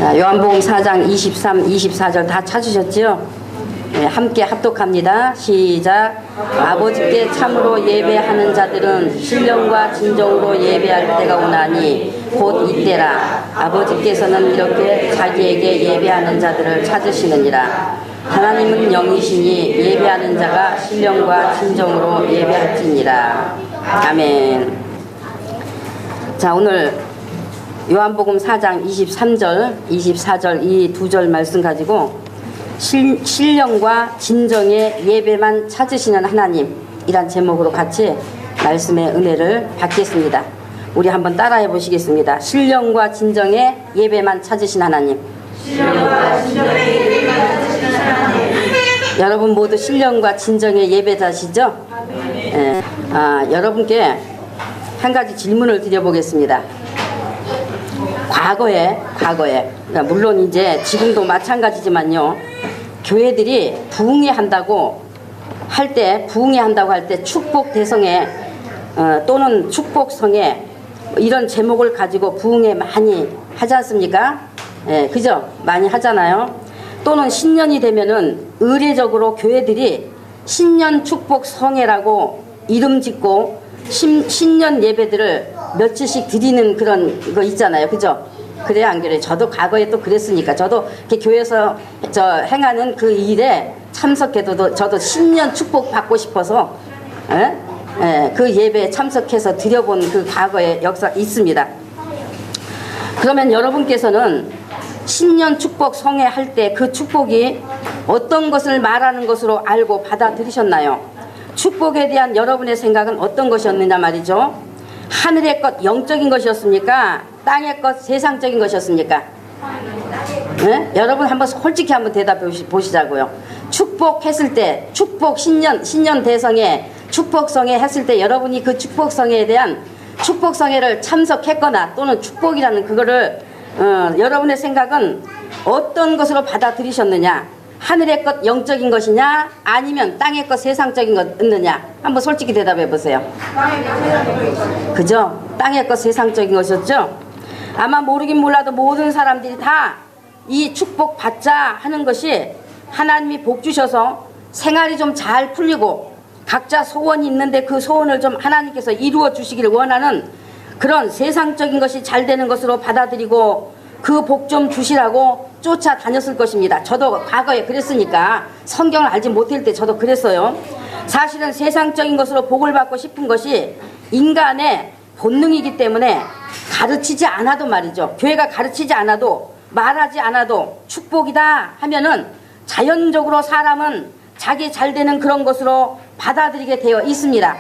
요한복음 4장 23, 24절 다 찾으셨죠? 네, 함께 합독합니다. 시작. 아버지께 참으로 예배하는 자들은 신령과 진정으로 예배할 때가 오나니 곧 이때라. 아버지께서는 이렇게 자기에게 예배하는 자들을 찾으시느니라. 하나님은 영이시니 예배하는 자가 신령과 진정으로 예배할지니라. 아멘. 자, 오늘 요한복음 4장 23절, 24절 이 두 절 말씀 가지고 신령과 진정의 예배만 찾으시는 하나님, 이란 제목으로 같이 말씀의 은혜를 받겠습니다. 우리 한번 따라해 보시겠습니다. 신령과 진정의 예배만 찾으신 하나님. 신령과 진정의 예배만 찾으신 하나님. 여러분 모두 신령과 진정의 예배자시죠? 네. 여러분께 한 가지 질문을 드려보겠습니다. 과거에 그러니까 물론 이제 지금도 마찬가지지만요, 교회들이 부흥회한다고 할 때 축복 대성회 또는 축복성회 이런 제목을 가지고 부흥회 많이 하지 않습니까? 예, 그죠? 많이 하잖아요. 또는 신년이 되면은 의례적으로 교회들이 신년 축복성회라고 이름 짓고 신년 예배들을 며칠씩 드리는 그런 거 있잖아요. 그죠? 그래요, 안 그래요? 저도 과거에 또 그랬으니까 저도 이렇게 교회에서 행하는 그 일에 참석해도 저도 신년 축복 받고 싶어서 그 예배에 참석해서 드려본 그 과거의 역사 있습니다. 그러면 여러분께서는 신년 축복 성회 할 때 그 축복이 어떤 것을 말하는 것으로 알고 받아들이셨나요? 축복에 대한 여러분의 생각은 어떤 것이었느냐 말이죠. 하늘의 것 영적인 것이었습니까? 땅의 것 세상적인 것이었습니까? 네? 여러분 한번 솔직히 한번 대답해 보시자고요. 축복했을 때, 축복 신년 대성회 축복성회 했을 때 여러분이 그 축복성회에 대한 축복성회를 참석했거나 또는 축복이라는 그거를 여러분의 생각은 어떤 것으로 받아들이셨느냐? 하늘의 것 영적인 것이냐, 아니면 땅의 것 세상적인 것이느냐? 한번 솔직히 대답해 보세요. 그죠? 땅의 것 세상적인 것이었죠? 아마 모르긴 몰라도 모든 사람들이 다 이 축복 받자 하는 것이 하나님이 복 주셔서 생활이 좀 잘 풀리고 각자 소원이 있는데 그 소원을 좀 하나님께서 이루어 주시기를 원하는 그런 세상적인 것이 잘 되는 것으로 받아들이고 그 복 좀 주시라고 쫓아다녔을 것입니다. 저도 과거에 그랬으니까, 성경을 알지 못할 때 저도 그랬어요. 사실은 세상적인 것으로 복을 받고 싶은 것이 인간의 본능이기 때문에 가르치지 않아도 말이죠, 교회가 가르치지 않아도 말하지 않아도 축복이다 하면은 자연적으로 사람은 자기 잘 되는 그런 것으로 받아들이게 되어 있습니다.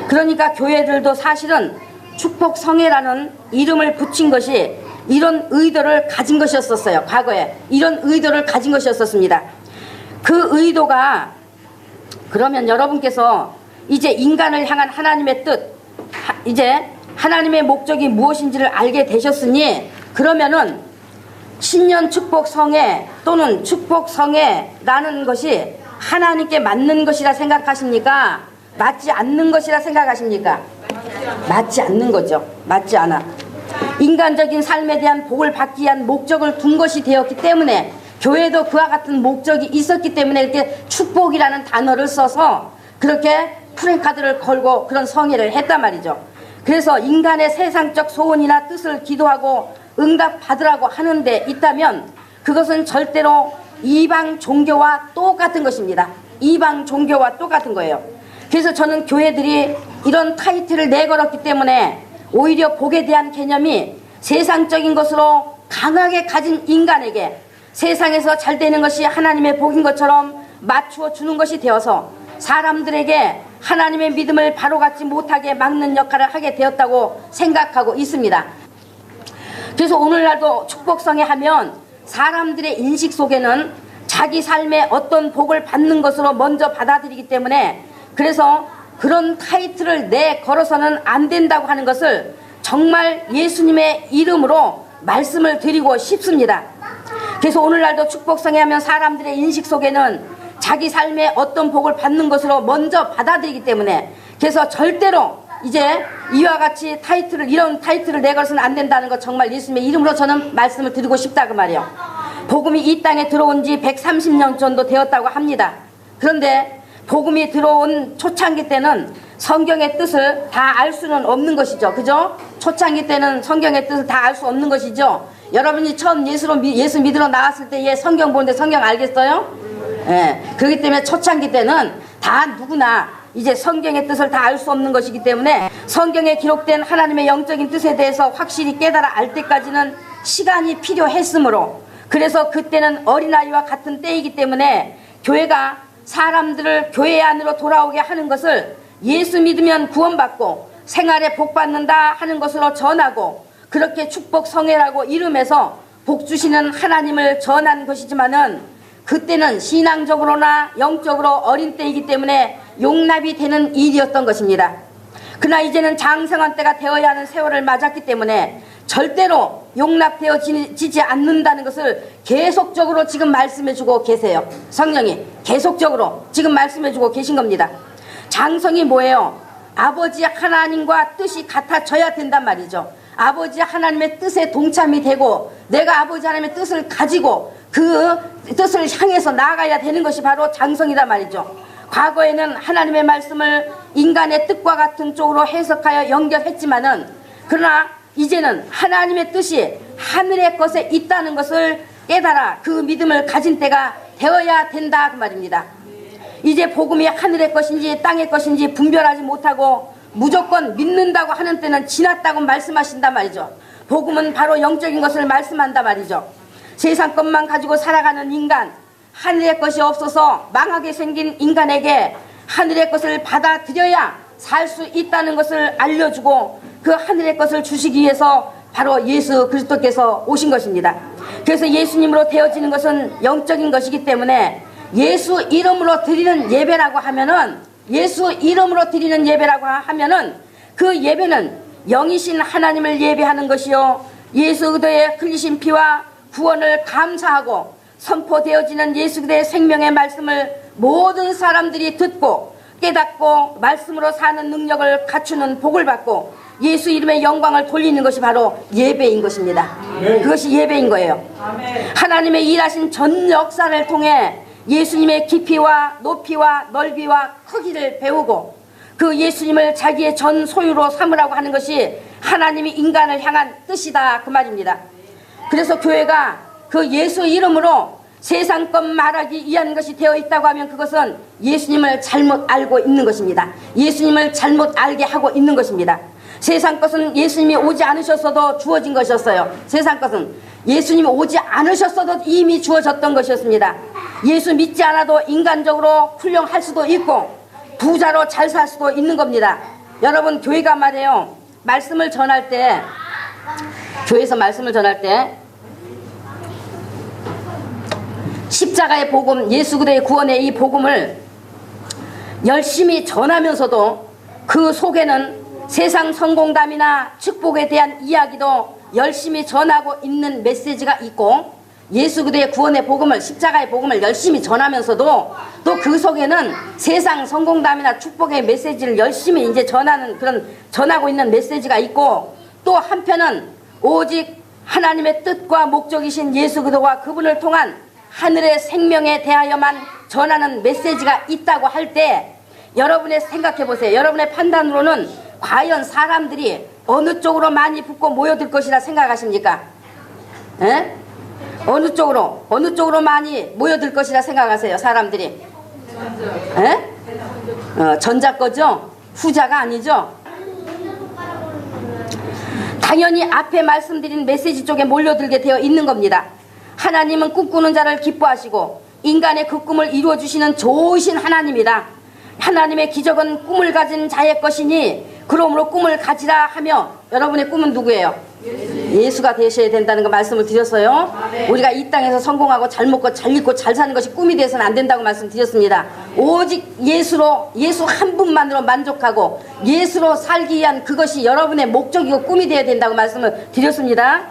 그러니까 교회들도 사실은 축복성회라는 이름을 붙인 것이 이런 의도를 가진 것이었어요. 과거에 이런 의도를 가진 것이었습니다. 그 의도가, 그러면 여러분께서 이제 인간을 향한 하나님의 뜻, 이제 하나님의 목적이 무엇인지를 알게 되셨으니, 그러면은 신년 축복성회 또는 축복성회라는 것이 하나님께 맞는 것이라 생각하십니까? 맞지 않는 것이라 생각하십니까? 맞지 않는 거죠. 맞지 않아. 인간적인 삶에 대한 복을 받기 위한 목적을 둔 것이 되었기 때문에, 교회도 그와 같은 목적이 있었기 때문에 이렇게 축복이라는 단어를 써서 그렇게 프랭카드를 걸고 그런 성회를 했단 말이죠. 그래서 인간의 세상적 소원이나 뜻을 기도하고 응답받으라고 하는데 있다면 그것은 절대로 이방 종교와 똑같은 것입니다. 이방 종교와 똑같은 거예요. 그래서 저는 교회들이 이런 타이틀을 내걸었기 때문에 오히려 복에 대한 개념이 세상적인 것으로 강하게 가진 인간에게 세상에서 잘 되는 것이 하나님의 복인 것처럼 맞추어 주는 것이 되어서 사람들에게 하나님의 믿음을 바로 갖지 못하게 막는 역할을 하게 되었다고 생각하고 있습니다. 그래서 오늘날도 축복성회 하면 사람들의 인식 속에는 자기 삶에 어떤 복을 받는 것으로 먼저 받아들이기 때문에, 그래서 그런 타이틀을 걸어서는 안 된다고 하는 것을 정말 예수님의 이름으로 말씀을 드리고 싶습니다. 그래서 오늘날도 축복성회 하면 사람들의 인식 속에는 자기 삶에 어떤 복을 받는 것으로 먼저 받아들이기 때문에, 그래서 절대로 이제 이와 같이 이런 타이틀을 내걸어서는 안 된다는 거 정말 예수님의 이름으로 저는 말씀을 드리고 싶다 그 말이에요. 복음이 이 땅에 들어온 지 130년 정도 되었다고 합니다. 그런데 복음이 들어온 초창기 때는 성경의 뜻을 다 알 수는 없는 것이죠. 그죠? 초창기 때는 성경의 뜻을 다 알 수 없는 것이죠. 여러분이 처음 예수 믿으러 나왔을 때 성경 보는데 성경 알겠어요? 예. 그렇기 때문에 초창기 때는 다 누구나 이제 성경의 뜻을 다 알 수 없는 것이기 때문에 성경에 기록된 하나님의 영적인 뜻에 대해서 확실히 깨달아 알 때까지는 시간이 필요했으므로, 그래서 그때는 어린아이와 같은 때이기 때문에 교회가 사람들을 교회 안으로 돌아오게 하는 것을 예수 믿으면 구원받고 생활에 복받는다 하는 것으로 전하고, 그렇게 축복 성회라고 이름해서 복 주시는 하나님을 전한 것이지만은, 그때는 신앙적으로나 영적으로 어린 때이기 때문에 용납이 되는 일이었던 것입니다. 그러나 이제는 장성한 때가 되어야 하는 세월을 맞았기 때문에 절대로 용납되어지지 않는다는 것을 계속적으로 지금 말씀해주고 계세요. 성령이 계속적으로 지금 말씀해주고 계신 겁니다. 장성이 뭐예요? 아버지 하나님과 뜻이 같아져야 된단 말이죠. 아버지 하나님의 뜻에 동참이 되고 내가 아버지 하나님의 뜻을 가지고 그 뜻을 향해서 나아가야 되는 것이 바로 장성이란 말이죠. 과거에는 하나님의 말씀을 인간의 뜻과 같은 쪽으로 해석하여 연결했지만은, 그러나 이제는 하나님의 뜻이 하늘의 것에 있다는 것을 깨달아 그 믿음을 가진 때가 되어야 된다 그 말입니다. 이제 복음이 하늘의 것인지 땅의 것인지 분별하지 못하고 무조건 믿는다고 하는 때는 지났다고 말씀하신단 말이죠. 복음은 바로 영적인 것을 말씀한단 말이죠. 세상 것만 가지고 살아가는 인간, 하늘의 것이 없어서 망하게 생긴 인간에게 하늘의 것을 받아들여야 살 수 있다는 것을 알려주고, 그 하늘의 것을 주시기 위해서 바로 예수 그리스도께서 오신 것입니다. 그래서 예수님으로 되어지는 것은 영적인 것이기 때문에 예수 이름으로 드리는 예배라고 하면은, 예수 이름으로 드리는 예배라고 하면은 그 예배는 영이신 하나님을 예배하는 것이요, 예수 그리스도의 흘리신 피와 구원을 감사하고 선포되어지는 예수 그리스도의 생명의 말씀을 모든 사람들이 듣고 깨닫고 말씀으로 사는 능력을 갖추는 복을 받고 예수 이름의 영광을 돌리는 것이 바로 예배인 것입니다. 그것이 예배인 거예요. 하나님의 일하신 전 역사를 통해 예수님의 깊이와 높이와 넓이와 크기를 배우고 그 예수님을 자기의 전 소유로 삼으라고 하는 것이 하나님이 인간을 향한 뜻이다 그 말입니다. 그래서 교회가 그 예수 이름으로 세상 것 말하기 위한 것이 되어 있다고 하면 그것은 예수님을 잘못 알고 있는 것입니다. 예수님을 잘못 알게 하고 있는 것입니다. 세상 것은 예수님이 오지 않으셨어도 주어진 것이었어요. 세상 것은 예수님이 오지 않으셨어도 이미 주어졌던 것이었습니다. 예수 믿지 않아도 인간적으로 훌륭할 수도 있고 부자로 잘 살 수도 있는 겁니다. 여러분, 교회가 말이에요, 말씀을 전할 때, 교회에서 말씀을 전할 때 십자가의 복음, 예수 그리스도의 구원의 이 복음을 열심히 전하면서도 그 속에는 세상 성공담이나 축복에 대한 이야기도 열심히 전하고 있는 메시지가 있고, 예수 그리스도의 구원의 복음을, 십자가의 복음을 열심히 전하면서도 또 그 속에는 세상 성공담이나 축복의 메시지를 열심히 이제 전하고 있는 메시지가 있고, 또 한편은 오직 하나님의 뜻과 목적이신 예수 그리스도와 그분을 통한 하늘의 생명에 대하여만 전하는 메시지가 있다고 할 때, 여러분의 생각해 보세요. 여러분의 판단으로는 과연 사람들이 어느 쪽으로 많이 붙고 모여들 것이라 생각하십니까? 에? 어느 쪽으로 많이 모여들 것이라 생각하세요, 사람들이? 에? 전자 거죠? 후자가 아니죠? 당연히 앞에 말씀드린 메시지 쪽에 몰려들게 되어 있는 겁니다. 하나님은 꿈꾸는 자를 기뻐하시고 인간의 그 꿈을 이루어주시는 좋으신 하나님이다. 하나님의 기적은 꿈을 가진 자의 것이니 그러므로 꿈을 가지라 하며, 여러분의 꿈은 누구예요? 예수가 되셔야 된다는 거 말씀을 드렸어요. 우리가 이 땅에서 성공하고 잘 먹고 잘 입고 잘 사는 것이 꿈이 되어서는 안 된다고 말씀드렸습니다. 오직 예수로, 예수 한 분만으로 만족하고 예수로 살기 위한 그것이 여러분의 목적이고 꿈이 되어야 된다고 말씀을 드렸습니다.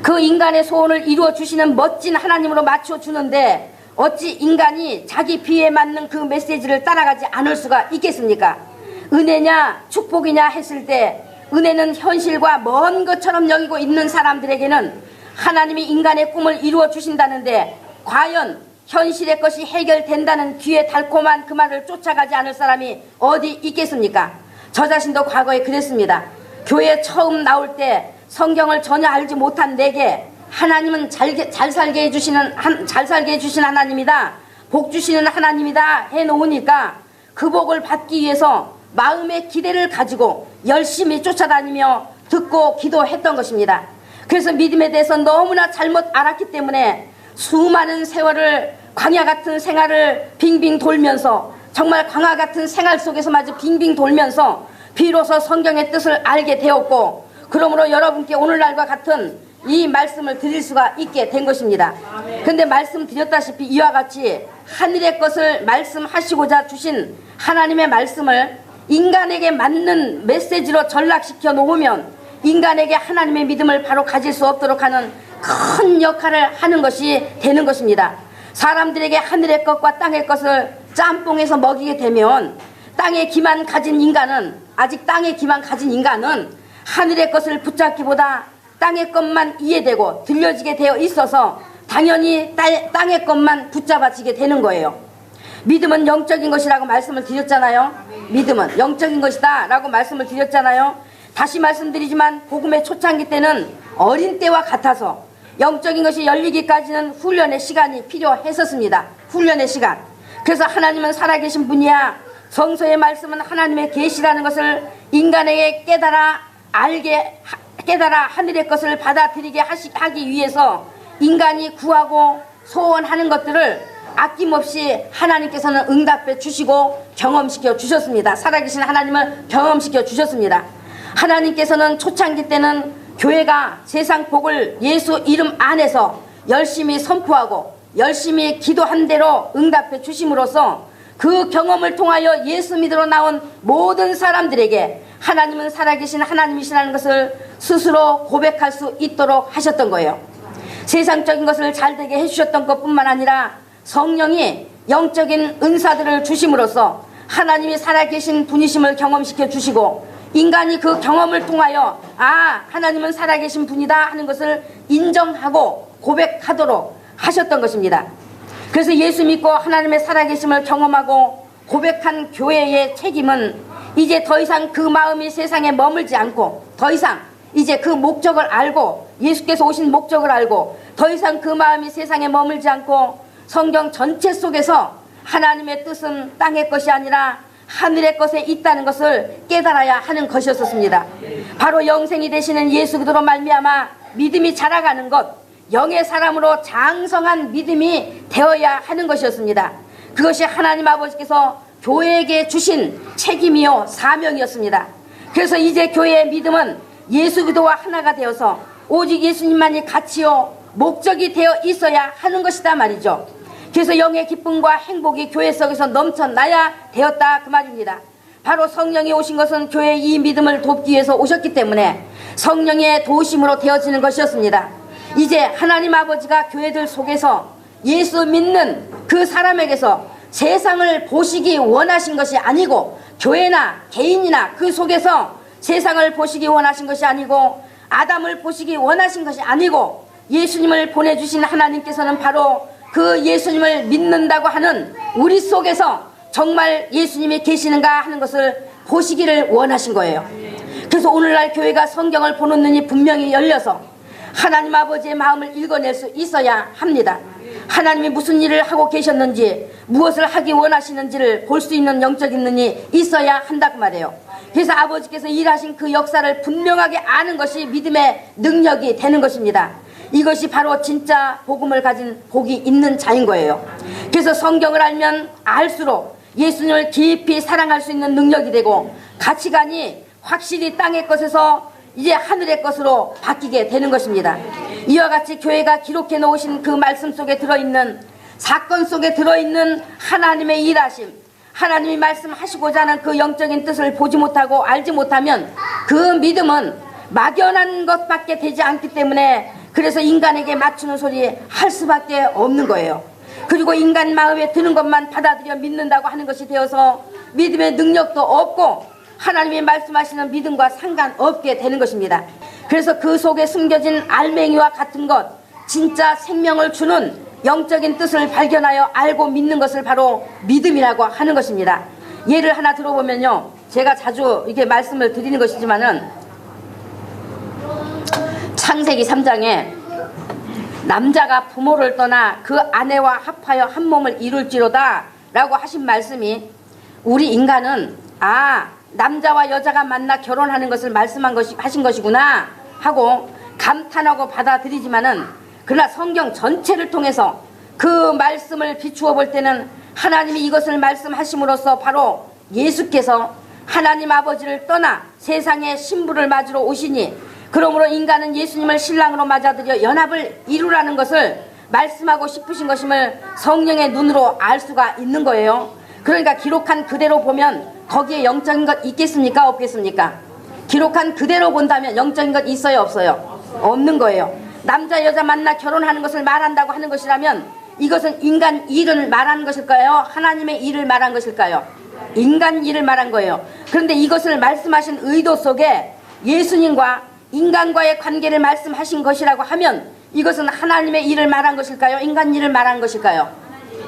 그 인간의 소원을 이루어 주시는 멋진 하나님으로 맞춰 주는데 어찌 인간이 자기 비에 맞는 그 메시지를 따라가지 않을 수가 있겠습니까? 은혜냐 축복이냐 했을 때 은혜는 현실과 먼 것처럼 여기고 있는 사람들에게는 하나님이 인간의 꿈을 이루어 주신다는데 과연 현실의 것이 해결된다는 귀에 달콤한 그 말을 쫓아가지 않을 사람이 어디 있겠습니까? 저 자신도 과거에 그랬습니다. 교회 처음 나올 때 성경을 전혀 알지 못한 내게 하나님은 잘 살게 해주시는 하나님이다, 복 주시는 하나님이다 해놓으니까 그 복을 받기 위해서 마음의 기대를 가지고 열심히 쫓아다니며 듣고 기도했던 것입니다. 그래서 믿음에 대해서 너무나 잘못 알았기 때문에 수많은 세월을 광야 같은 생활을 빙빙 돌면서, 정말 광야 같은 생활 속에서마저 빙빙 돌면서 비로소 성경의 뜻을 알게 되었고, 그러므로 여러분께 오늘날과 같은 이 말씀을 드릴 수가 있게 된 것입니다. 그런데 말씀드렸다시피 이와 같이 하늘의 것을 말씀하시고자 주신 하나님의 말씀을 인간에게 맞는 메시지로 전락시켜 놓으면 인간에게 하나님의 믿음을 바로 가질 수 없도록 하는 큰 역할을 하는 것이 되는 것입니다. 사람들에게 하늘의 것과 땅의 것을 짬뽕해서 먹이게 되면 땅의 기만 가진 인간은, 아직 땅의 기만 가진 인간은 하늘의 것을 붙잡기보다 땅의 것만 이해되고 들려지게 되어 있어서 당연히 땅의 것만 붙잡아지게 되는 거예요. 믿음은 영적인 것이라고 말씀을 드렸잖아요. 믿음은 영적인 것이다 라고 말씀을 드렸잖아요. 다시 말씀드리지만 복음의 초창기 때는 어린 때와 같아서 영적인 것이 열리기까지는 훈련의 시간이 필요했었습니다. 훈련의 시간. 그래서 하나님은 살아계신 분이야, 성서의 말씀은 하나님의 계시라는 것을 인간에게 깨달아 하늘의 것을 받아들이게 하기 위해서 인간이 구하고 소원하는 것들을 아낌없이 하나님께서는 응답해 주시고 경험시켜 주셨습니다. 살아계신 하나님을 경험시켜 주셨습니다. 하나님께서는 초창기 때는 교회가 세상 복을 예수 이름 안에서 열심히 선포하고 열심히 기도한 대로 응답해 주심으로써 그 경험을 통하여 예수 믿으러 나온 모든 사람들에게 하나님은 살아계신 하나님이시라는 것을 스스로 고백할 수 있도록 하셨던 거예요. 세상적인 것을 잘되게 해주셨던 것뿐만 아니라 성령이 영적인 은사들을 주심으로써 하나님이 살아계신 분이심을 경험시켜 주시고, 인간이 그 경험을 통하여 하나님은 살아계신 분이다 하는 것을 인정하고 고백하도록 하셨던 것입니다. 그래서 예수 믿고 하나님의 살아계심을 경험하고 고백한 교회의 책임은 이제 더 이상 그 마음이 세상에 머물지 않고, 더 이상 이제 그 목적을 알고, 예수께서 오신 목적을 알고 더 이상 그 마음이 세상에 머물지 않고 성경 전체 속에서 하나님의 뜻은 땅의 것이 아니라 하늘의 것에 있다는 것을 깨달아야 하는 것이었습니다. 바로 영생이 되시는 예수 그리스도로 말미암아 믿음이 자라가는 것, 영의 사람으로 장성한 믿음이 되어야 하는 것이었습니다. 그것이 하나님 아버지께서 교회에게 주신 책임이요 사명이었습니다. 그래서 이제 교회의 믿음은 예수 그리스도와 하나가 되어서 오직 예수님만이 가치요 목적이 되어 있어야 하는 것이다 말이죠. 그래서 영의 기쁨과 행복이 교회 속에서 넘쳐나야 되었다 그 말입니다. 바로 성령이 오신 것은 교회의 이 믿음을 돕기 위해서 오셨기 때문에 성령의 도우심으로 되어지는 것이었습니다. 이제 하나님 아버지가 교회들 속에서 예수 믿는 그 사람에게서 세상을 보시기 원하신 것이 아니고, 교회나 개인이나 그 속에서 세상을 보시기 원하신 것이 아니고, 아담을 보시기 원하신 것이 아니고, 예수님을 보내주신 하나님께서는 바로 그 예수님을 믿는다고 하는 우리 속에서 정말 예수님이 계시는가 하는 것을 보시기를 원하신 거예요. 그래서 오늘날 교회가 성경을 보는 눈이 분명히 열려서 하나님 아버지의 마음을 읽어낼 수 있어야 합니다. 하나님이 무슨 일을 하고 계셨는지, 무엇을 하기 원하시는지를 볼 수 있는 영적인 눈이 있어야 한다고 말해요. 그래서 아버지께서 일하신 그 역사를 분명하게 아는 것이 믿음의 능력이 되는 것입니다. 이것이 바로 진짜 복음을 가진 복이 있는 자인 거예요. 그래서 성경을 알면 알수록 예수님을 깊이 사랑할 수 있는 능력이 되고, 가치관이 확실히 땅의 것에서 이제 하늘의 것으로 바뀌게 되는 것입니다. 이와 같이 교회가 기록해 놓으신 그 말씀 속에 들어있는, 사건 속에 들어있는 하나님의 일하심, 하나님이 말씀하시고자 하는 그 영적인 뜻을 보지 못하고 알지 못하면 그 믿음은 막연한 것밖에 되지 않기 때문에, 그래서 인간에게 맞추는 소리 할 수밖에 없는 거예요. 그리고 인간 마음에 드는 것만 받아들여 믿는다고 하는 것이 되어서 믿음의 능력도 없고 하나님이 말씀하시는 믿음과 상관없게 되는 것입니다. 그래서 그 속에 숨겨진 알맹이와 같은 것, 진짜 생명을 주는 영적인 뜻을 발견하여 알고 믿는 것을 바로 믿음이라고 하는 것입니다. 예를 하나 들어보면요, 제가 자주 이렇게 말씀을 드리는 것이지만은 창세기 3장에 남자가 부모를 떠나 그 아내와 합하여 한 몸을 이룰지로다 라고 하신 말씀이, 우리 인간은 남자와 여자가 만나 결혼하는 것을 하신 것이구나 하고 감탄하고 받아들이지만은, 그러나 성경 전체를 통해서 그 말씀을 비추어 볼 때는 하나님이 이것을 말씀하심으로써 바로 예수께서 하나님 아버지를 떠나 세상에 신부를 맞으러 오시니, 그러므로 인간은 예수님을 신랑으로 맞아들여 연합을 이루라는 것을 말씀하고 싶으신 것임을 성령의 눈으로 알 수가 있는 거예요. 그러니까 기록한 그대로 보면 거기에 영적인 것 있겠습니까? 없겠습니까? 기록한 그대로 본다면 영적인 것 있어요? 없어요? 없는 거예요. 남자 여자 만나 결혼하는 것을 말한다고 하는 것이라면 이것은 인간 일을 말하는 것일까요? 하나님의 일을 말한 것일까요? 인간 일을 말한 거예요. 그런데 이것을 말씀하신 의도 속에 예수님과 인간과의 관계를 말씀하신 것이라고 하면 이것은 하나님의 일을 말한 것일까요? 인간 일을 말한 것일까요?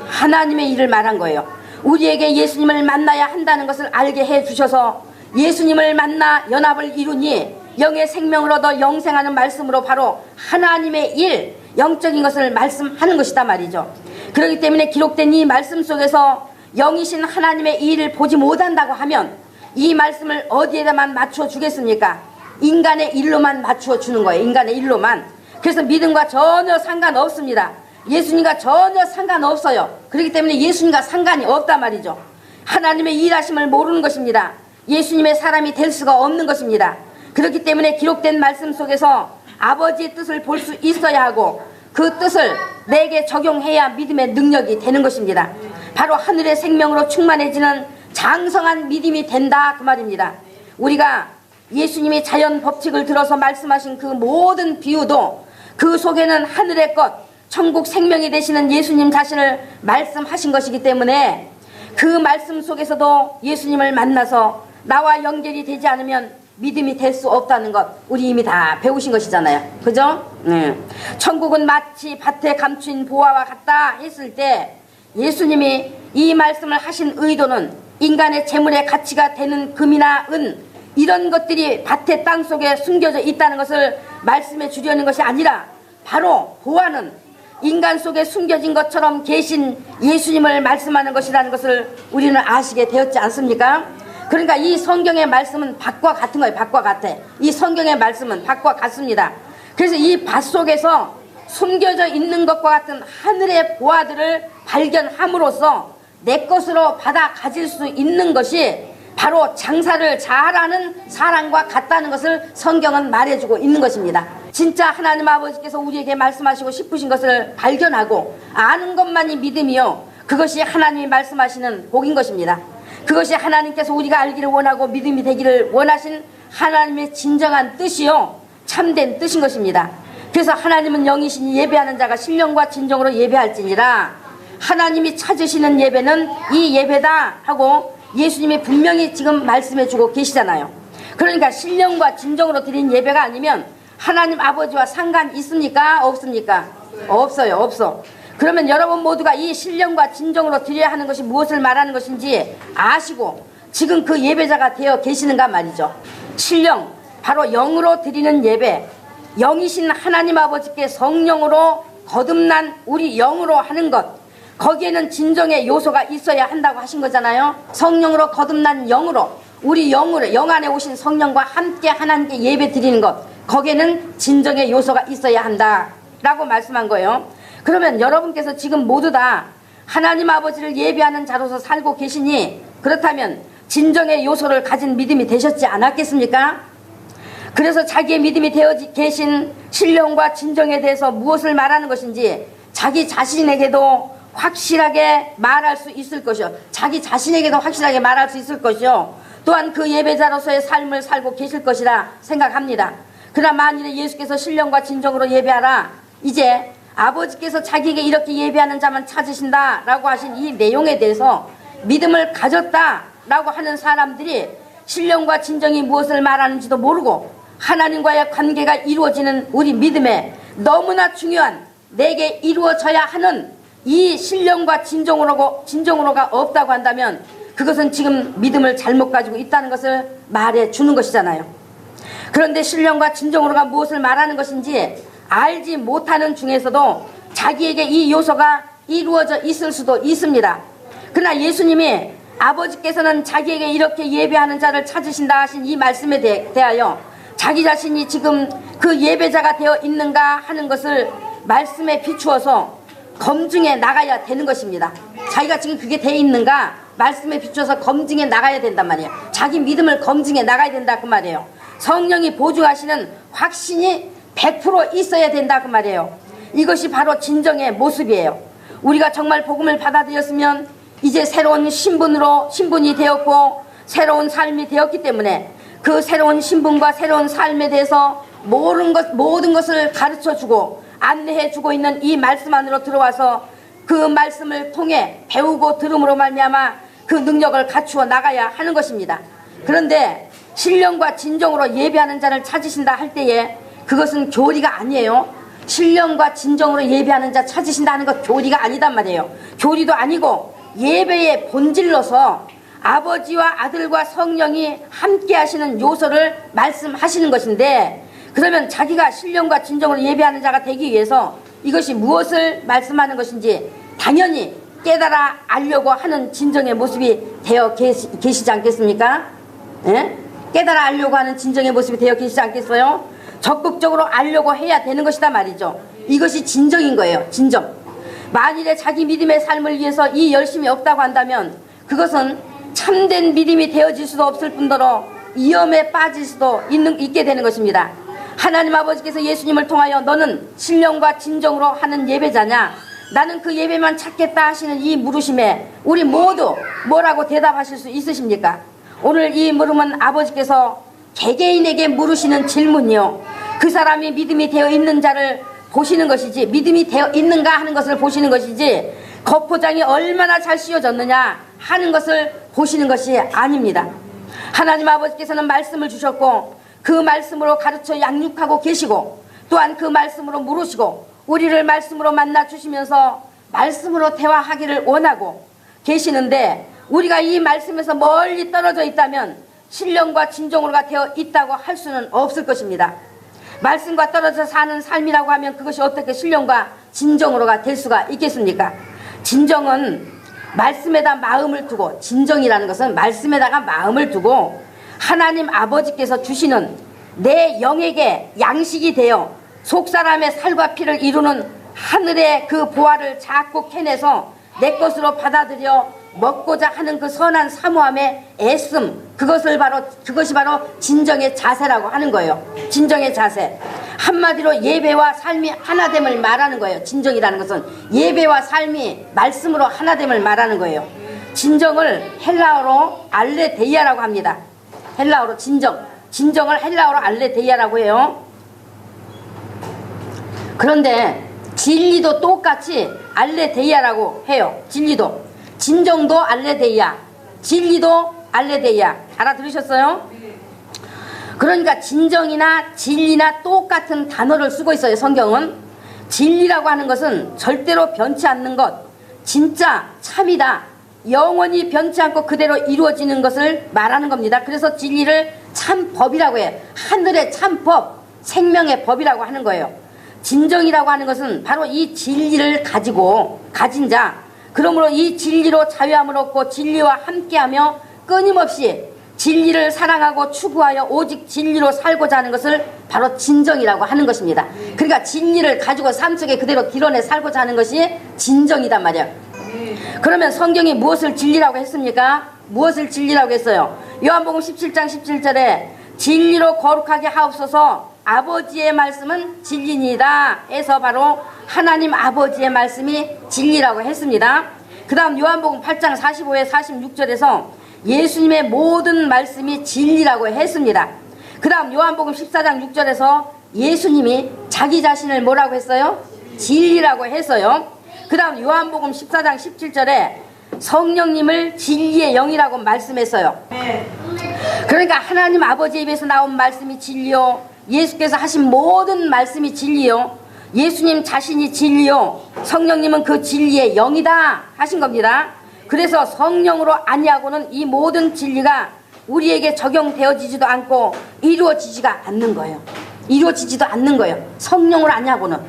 하나님의 일을 말한 거예요. 우리에게 예수님을 만나야 한다는 것을 알게 해주셔서 예수님을 만나 연합을 이루니 영의 생명을 얻어 영생하는 말씀으로 바로 하나님의 일, 영적인 것을 말씀하는 것이다 말이죠. 그렇기 때문에 기록된 이 말씀 속에서 영이신 하나님의 일을 보지 못한다고 하면 이 말씀을 어디에다만 맞춰 주겠습니까? 인간의 일로만 맞추어 주는 거예요. 인간의 일로만. 그래서 믿음과 전혀 상관없습니다. 예수님과 전혀 상관없어요. 그렇기 때문에 예수님과 상관이 없단 말이죠. 하나님의 일하심을 모르는 것입니다. 예수님의 사람이 될 수가 없는 것입니다. 그렇기 때문에 기록된 말씀 속에서 아버지의 뜻을 볼 수 있어야 하고 그 뜻을 내게 적용해야 믿음의 능력이 되는 것입니다. 바로 하늘의 생명으로 충만해지는 장성한 믿음이 된다 그 말입니다. 우리가 예수님이 자연 법칙을 들어서 말씀하신 그 모든 비유도 그 속에는 하늘의 것, 천국 생명이 되시는 예수님 자신을 말씀하신 것이기 때문에 그 말씀 속에서도 예수님을 만나서 나와 연결이 되지 않으면 믿음이 될 수 없다는 것 우리 이미 다 배우신 것이잖아요. 그죠? 천국은 마치 밭에 감춘 보화와 같다 했을 때 예수님이 이 말씀을 하신 의도는 인간의 재물의 가치가 되는 금이나 은 이런 것들이 밭의 땅 속에 숨겨져 있다는 것을 말씀해 주려는 것이 아니라 바로 보화는 인간 속에 숨겨진 것처럼 계신 예수님을 말씀하는 것이라는 것을 우리는 아시게 되었지 않습니까? 그러니까 이 성경의 말씀은 밭과 같은 거예요. 밭과 같아. 이 성경의 말씀은 밭과 같습니다. 그래서 이 밭 속에서 숨겨져 있는 것과 같은 하늘의 보화들을 발견함으로써 내 것으로 받아 가질 수 있는 것이 바로 장사를 잘하는 사람과 같다는 것을 성경은 말해주고 있는 것입니다. 진짜 하나님 아버지께서 우리에게 말씀하시고 싶으신 것을 발견하고 아는 것만이 믿음이요, 그것이 하나님이 말씀하시는 복인 것입니다. 그것이 하나님께서 우리가 알기를 원하고 믿음이 되기를 원하신 하나님의 진정한 뜻이요 참된 뜻인 것입니다. 그래서 하나님은 영이시니 예배하는 자가 신령과 진정으로 예배할지니라. 하나님이 찾으시는 예배는 이 예배다 하고 예수님이 분명히 지금 말씀해주고 계시잖아요. 그러니까 신령과 진정으로 드린 예배가 아니면 하나님 아버지와 상관 있습니까? 없습니까? 없어요. 없어. 그러면 여러분 모두가 이 신령과 진정으로 드려야 하는 것이 무엇을 말하는 것인지 아시고 지금 그 예배자가 되어 계시는가 말이죠. 신령, 바로 영으로 드리는 예배, 영이신 하나님 아버지께 성령으로 거듭난 우리 영으로 하는 것, 거기에는 진정의 요소가 있어야 한다고 하신 거잖아요. 성령으로 거듭난 영으로, 우리 영으로, 영 안에 오신 성령과 함께 하나님께 예배 드리는 것, 거기에는 진정의 요소가 있어야 한다라고 말씀한 거예요. 그러면 여러분께서 지금 모두 다 하나님 아버지를 예배하는 자로서 살고 계시니 그렇다면 진정의 요소를 가진 믿음이 되셨지 않았겠습니까? 그래서 자기의 믿음이 되어 계신 신령과 진정에 대해서 무엇을 말하는 것인지 자기 자신에게도 확실하게 말할 수 있을 것이요, 자기 자신에게도 확실하게 말할 수 있을 것이요, 또한 그 예배자로서의 삶을 살고 계실 것이라 생각합니다. 그러나 만일에 예수께서 신령과 진정으로 예배하라, 이제 아버지께서 자기에게 이렇게 예배하는 자만 찾으신다 라고 하신 이 내용에 대해서 믿음을 가졌다 라고 하는 사람들이 신령과 진정이 무엇을 말하는지도 모르고 하나님과의 관계가 이루어지는 우리 믿음에 너무나 중요한 내게 이루어져야 하는 이 신령과 진정으로가 없다고 한다면 그것은 지금 믿음을 잘못 가지고 있다는 것을 말해 주는 것이잖아요. 그런데 신령과 진정으로가 무엇을 말하는 것인지 알지 못하는 중에서도 자기에게 이 요소가 이루어져 있을 수도 있습니다. 그러나 예수님이 아버지께서는 자기에게 이렇게 예배하는 자를 찾으신다 하신 이 말씀에 대하여 자기 자신이 지금 그 예배자가 되어 있는가 하는 것을 말씀에 비추어서 검증해 나가야 되는 것입니다. 자기가 지금 그게 되어 있는가 말씀에 비추어서 검증해 나가야 된단 말이에요. 자기 믿음을 검증해 나가야 된다 그 말이에요. 성령이 보증하시는 확신이 100% 있어야 된다 그 말이에요. 이것이 바로 진정의 모습이에요. 우리가 정말 복음을 받아들였으면 이제 새로운 신분이 되었고 새로운 삶이 되었기 때문에 그 새로운 신분과 새로운 삶에 대해서 모든 것을 가르쳐주고 안내해주고 있는 이 말씀 안으로 들어와서 그 말씀을 통해 배우고 들음으로 말미암아 그 능력을 갖추어 나가야 하는 것입니다. 그런데 신령과 진정으로 예배하는 자를 찾으신다 할 때에 그것은 교리가 아니에요. 신령과 진정으로 예배하는 자 찾으신다 하는 것 교리가 아니단 말이에요. 교리도 아니고 예배의 본질로서 아버지와 아들과 성령이 함께 하시는 요소를 말씀하시는 것인데, 그러면 자기가 신령과 진정으로 예배하는 자가 되기 위해서 이것이 무엇을 말씀하는 것인지 당연히 깨달아 알려고 하는 진정의 모습이 되어 계시지 않겠습니까? 예? 깨달아 알려고 하는 진정의 모습이 되어 계시지 않겠어요? 적극적으로 알려고 해야 되는 것이다 말이죠. 이것이 진정인 거예요. 진정. 만일에 자기 믿음의 삶을 위해서 이 열심이 없다고 한다면 그것은 참된 믿음이 되어질 수도 없을 뿐더러 위험에 빠질 수도 있게 되는 것입니다. 하나님 아버지께서 예수님을 통하여 너는 신령과 진정으로 하는 예배자냐, 나는 그 예배만 찾겠다 하시는 이 물으심에 우리 모두 뭐라고 대답하실 수 있으십니까? 오늘 이 물음은 아버지께서 개개인에게 물으시는 질문이요, 그 사람이 믿음이 되어 있는 자를 보시는 것이지, 믿음이 되어 있는가 하는 것을 보시는 것이지, 겉포장이 얼마나 잘 씌워졌느냐 하는 것을 보시는 것이 아닙니다. 하나님 아버지께서는 말씀을 주셨고 그 말씀으로 가르쳐 양육하고 계시고, 또한 그 말씀으로 물으시고 우리를 말씀으로 만나 주시면서 말씀으로 대화하기를 원하고 계시는데, 우리가 이 말씀에서 멀리 떨어져 있다면 신령과 진정으로가 되어 있다고 할 수는 없을 것입니다. 말씀과 떨어져 사는 삶이라고 하면 그것이 어떻게 신령과 진정으로가 될 수가 있겠습니까? 진정은 말씀에다 마음을 두고, 진정이라는 것은 말씀에다가 마음을 두고 하나님 아버지께서 주시는 내 영에게 양식이 되어 속사람의 살과 피를 이루는 하늘의 그 보화를 자꾸 캐내서 내 것으로 받아들여 먹고자 하는 그 선한 사모함의 애씀, 그것이 바로 진정의 자세라고 하는 거예요. 진정의 자세. 한마디로 예배와 삶이 하나됨을 말하는 거예요. 진정이라는 것은 예배와 삶이 말씀으로 하나됨을 말하는 거예요. 진정을 헬라어로 알레데이아라고 합니다. 헬라어로 진정을 헬라어로 알레데이아라고 해요. 그런데 진리도 똑같이 알레데이아라고 해요. 진정도 알레데이아, 진리도 알레데이아. 알아들으셨어요? 그러니까 진정이나 진리나 똑같은 단어를 쓰고 있어요. 성경은. 진리라고 하는 것은 절대로 변치 않는 것, 진짜 참이다, 영원히 변치 않고 그대로 이루어지는 것을 말하는 겁니다. 그래서 진리를 참법이라고 해요. 하늘의 참법, 생명의 법이라고 하는 거예요. 진정이라고 하는 것은 바로 이 진리를 가진 자, 그러므로 이 진리로 자유함을 얻고 진리와 함께하며 끊임없이 진리를 사랑하고 추구하여 오직 진리로 살고자 하는 것을 바로 진정이라고 하는 것입니다. 그러니까 진리를 가지고 삶 속에 그대로 드러내 살고자 하는 것이 진정이단 말이에요. 그러면 성경이 무엇을 진리라고 했습니까? 무엇을 진리라고 했어요? 요한복음 17장 17절에 진리로 거룩하게 하옵소서, 아버지의 말씀은 진리니이다 해서 바로 하나님 아버지의 말씀이 진리라고 했습니다. 그 다음 요한복음 8장 45에 46절에서 예수님의 모든 말씀이 진리라고 했습니다. 그 다음 요한복음 14장 6절에서 예수님이 자기 자신을 뭐라고 했어요? 진리라고 했어요. 그 다음 요한복음 14장 17절에 성령님을 진리의 영이라고 말씀했어요. 그러니까 하나님 아버지 입에서 나온 말씀이 진리요, 예수께서 하신 모든 말씀이 진리요, 예수님 자신이 진리요, 성령님은 그 진리의 영이다 하신 겁니다. 그래서 성령으로 아니하고는 이 모든 진리가 우리에게 적용되어지지도 않고 이루어지지가 않는 거예요. 이루어지지도 않는 거예요. 성령으로 아니하고는,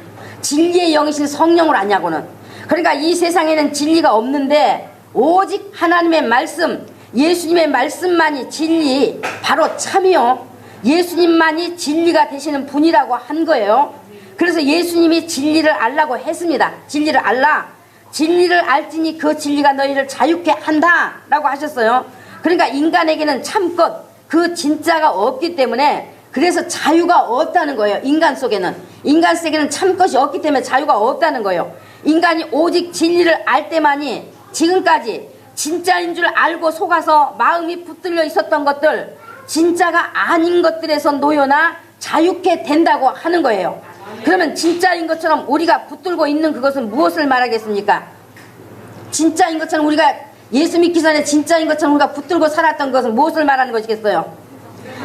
진리의 영이신 성령으로 아니하고는. 그러니까 이 세상에는 진리가 없는데 오직 하나님의 말씀, 예수님의 말씀만이 진리, 바로 참이요, 예수님만이 진리가 되시는 분이라고 한 거예요. 그래서 예수님이 진리를 알라고 했습니다. 진리를 알라. 진리를 알지니 그 진리가 너희를 자유케 한다 라고 하셨어요. 그러니까 인간에게는 참것, 그 진짜가 없기 때문에, 그래서 자유가 없다는 거예요. 인간 속에는 참것이 없기 때문에 자유가 없다는 거예요. 인간이 오직 진리를 알 때만이 지금까지 진짜인 줄 알고 속아서 마음이 붙들려 있었던 것들, 진짜가 아닌 것들에서 놓여나 자유케 된다고 하는 거예요. 그러면 진짜인 것처럼 우리가 붙들고 있는 그것은 무엇을 말하겠습니까? 진짜인 것처럼, 우리가 예수 믿기 전에 진짜인 것처럼 우리가 붙들고 살았던 것은 무엇을 말하는 것이겠어요?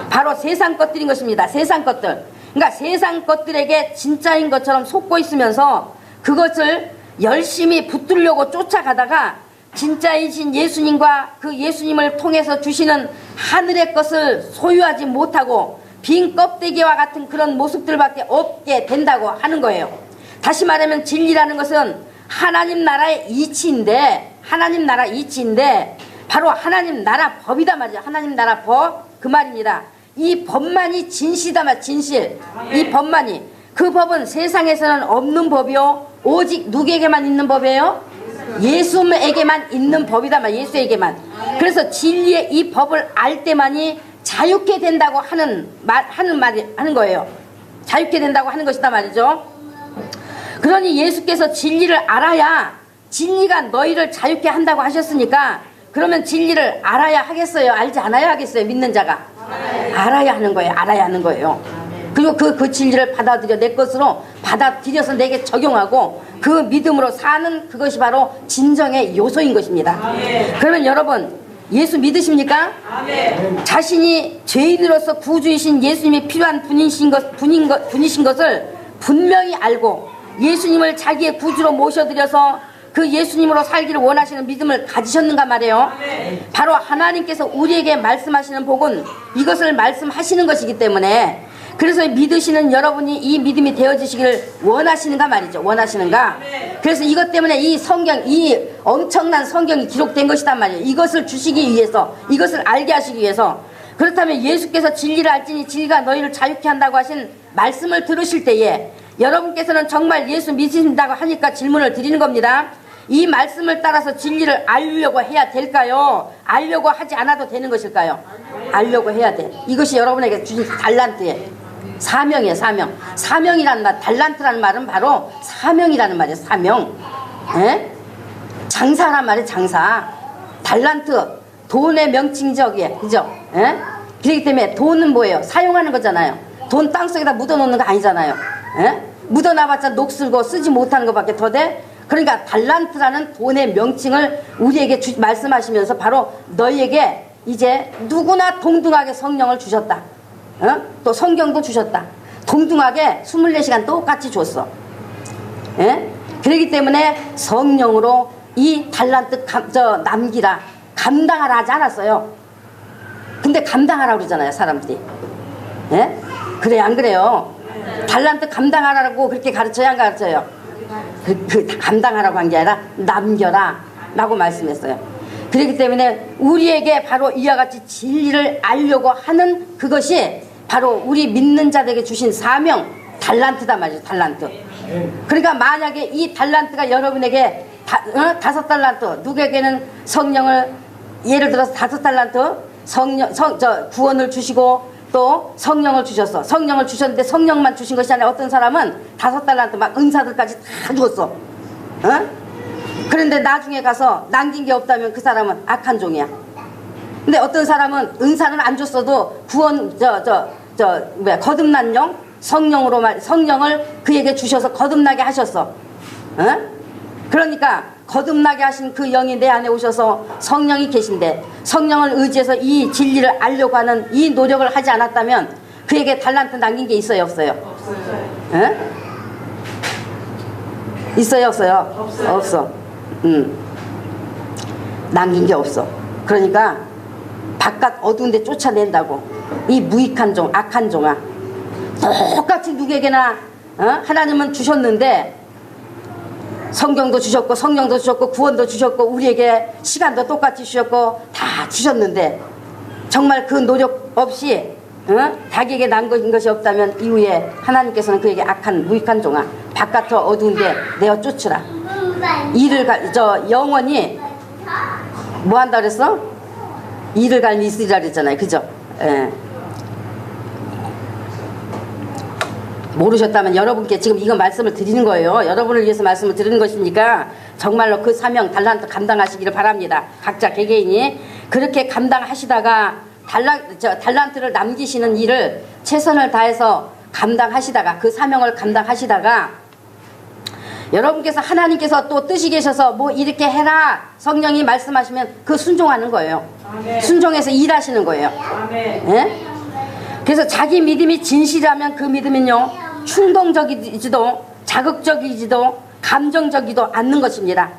바로 세상 것들인 것입니다. 세상 것들. 그러니까 세상 것들에게 진짜인 것처럼 속고 있으면서 그것을 열심히 붙들려고 쫓아가다가 진짜이신 예수님과 그 예수님을 통해서 주시는 하늘의 것을 소유하지 못하고 빈 껍데기와 같은 그런 모습들밖에 없게 된다고 하는 거예요. 다시 말하면 진리라는 것은 하나님 나라의 이치인데, 하나님 나라 이치인데 바로 하나님 나라 법이다 말이죠. 하나님 나라 법, 그 말입니다. 이 법만이 진실이다 말, 진실. 이 법만이, 그 법은 세상에서는 없는 법이요, 오직 누구에게만 있는 법이에요? 예수에게만 있는 법이다 말, 예수에게만. 그래서 진리의 이 법을 알 때만이 자유케 된다고 하는 거예요. 자유케 된다고 하는 것이다 말이죠. 그러니 예수께서 진리를 알아야 진리가 너희를 자유케 한다고 하셨으니까, 그러면 진리를 알아야 하겠어요? 알지 않아야 하겠어요? 믿는 자가 알아야 하는 거예요. 알아야 하는 거예요. 그리고 그 진리를 받아들여 내 것으로 받아들여서 내게 적용하고 그 믿음으로 사는, 그것이 바로 진정의 요소인 것입니다. 그러면 여러분, 예수 믿으십니까? 자신이 죄인으로서 구주이신 예수님이 필요한 분이신 것을 분명히 알고 예수님을 자기의 구주로 모셔드려서 그 예수님으로 살기를 원하시는 믿음을 가지셨는가 말이에요. 바로 하나님께서 우리에게 말씀하시는 복은 이것을 말씀하시는 것이기 때문에, 그래서 믿으시는 여러분이 이 믿음이 되어지시기를 원하시는가 말이죠. 원하시는가? 그래서 이것 때문에 이 성경, 이 엄청난 성경이 기록된 것이단 말이에요. 이것을 주시기 위해서, 이것을 알게 하시기 위해서. 그렇다면 예수께서 진리를 알지니 진리가 너희를 자유케 한다고 하신 말씀을 들으실 때에 여러분께서는 정말 예수 믿으신다고 하니까 질문을 드리는 겁니다. 이 말씀을 따라서 진리를 알려고 해야 될까요? 알려고 하지 않아도 되는 것일까요? 알려고 해야 돼. 이것이 여러분에게 주신 달란트예요. 사명이에요. 사명. 사명이라는 말, 달란트라는 말은 바로 사명이라는 말이에요. 사명. 에? 장사란 말이에요. 장사. 달란트, 돈의 명칭적이에요. 그죠? 에? 그렇기 때문에 돈은 뭐예요? 사용하는 거잖아요. 돈 땅속에다 묻어놓는 거 아니잖아요. 에? 묻어놔봤자 녹슬고 쓰지 못하는 것밖에 더 돼? 그러니까 달란트라는 돈의 명칭을 우리에게 말씀하시면서 바로 너희에게 이제 누구나 동등하게 성령을 주셨다. 또 성경도 주셨다. 동등하게 24시간 똑같이 줬어. 그렇기 때문에 성령으로 이 달란트 남기라, 감당하라 하지 않았어요. 근데 감당하라고 그러잖아요, 사람들이. 그래, 안 그래요? 달란트 감당하라고 그렇게 가르쳐야 안 가르쳐요? 감당하라고 한 게 아니라 남겨라 라고 말씀했어요. 그렇기 때문에 우리에게 바로 이와 같이 진리를 알려고 하는 그것이 바로 우리 믿는 자들에게 주신 사명, 달란트다 말이죠. 달란트. 그러니까 만약에 이 달란트가 여러분에게 5달란트, 누구에게는 성령을, 예를 들어서 5달란트 구원을 주시고 또 성령을 주셨어. 성령을 주셨는데 성령만 주신 것이 아니라 어떤 사람은 5달란트 막 은사들까지 다 주었어. 그런데 나중에 가서 남긴 게 없다면 그 사람은 악한 종이야. 근데 어떤 사람은 은사는 안 줬어도 구원, 거듭난 영, 성령을 그에게 주셔서 거듭나게 하셨어. 그러니까 거듭나게 하신 그 영이 내 안에 오셔서 성령이 계신데 성령을 의지해서 이 진리를 알려고 하는 이 노력을 하지 않았다면 그에게 달란트 남긴 게 있어요, 없어요? 없어요. 에? 있어요, 없어요? 없어요. 없어. 남긴 게 없어. 그러니까 바깥 어두운 데 쫓아낸다고. 이 무익한 종, 악한 종아. 똑같이 누구에게나 하나님은 주셨는데 성경도 주셨고 성령도 주셨고 구원도 주셨고 우리에게 시간도 똑같이 주셨고 다 주셨는데 정말 그 노력 없이 자기에게 난 것이 없다면 이후에 하나님께서는 그에게 악한 무익한 종아 바깥으로 어두운데 내어 쫓으라. 영원히 뭐 한다 그랬어? 이를 갈미 있으리라 그랬잖아요. 그죠? 예. 모르셨다면 여러분께 지금 이거 말씀을 드리는 거예요. 여러분을 위해서 말씀을 드리는 것이니까 정말로 그 사명 달란트 감당하시기를 바랍니다. 각자 개개인이 그렇게 감당하시다가 달란트를 남기시는 일을 최선을 다해서 감당하시다가 그 사명을 감당하시다가 여러분께서 하나님께서 또 뜻이 계셔서 뭐 이렇게 해라 성령이 말씀하시면 그 순종하는 거예요. 아멘. 순종해서 일하시는 거예요. 예? 그래서 자기 믿음이 진실하면 그 믿음은요 충동적이지도 자극적이지도 감정적이지도 않는 것입니다.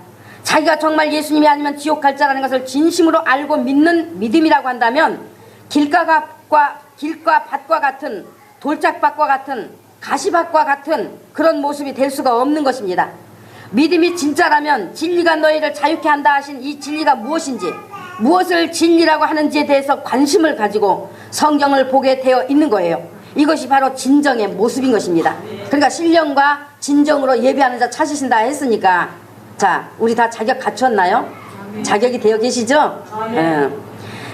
자기가 정말 예수님이 아니면 지옥 갈 자라는 것을 진심으로 알고 믿는 믿음이라고 한다면 길과 밭과 같은 돌짝밭과 같은 가시밭과 같은 그런 모습이 될 수가 없는 것입니다. 믿음이 진짜라면 진리가 너희를 자유케 한다 하신 이 진리가 무엇인지 무엇을 진리라고 하는지에 대해서 관심을 가지고 성경을 보게 되어 있는 거예요. 이것이 바로 진정의 모습인 것입니다. 그러니까 신령과 진정으로 예배하는 자 찾으신다 했으니까 자 우리 다 자격 갖췄나요? 자격이 되어 계시죠?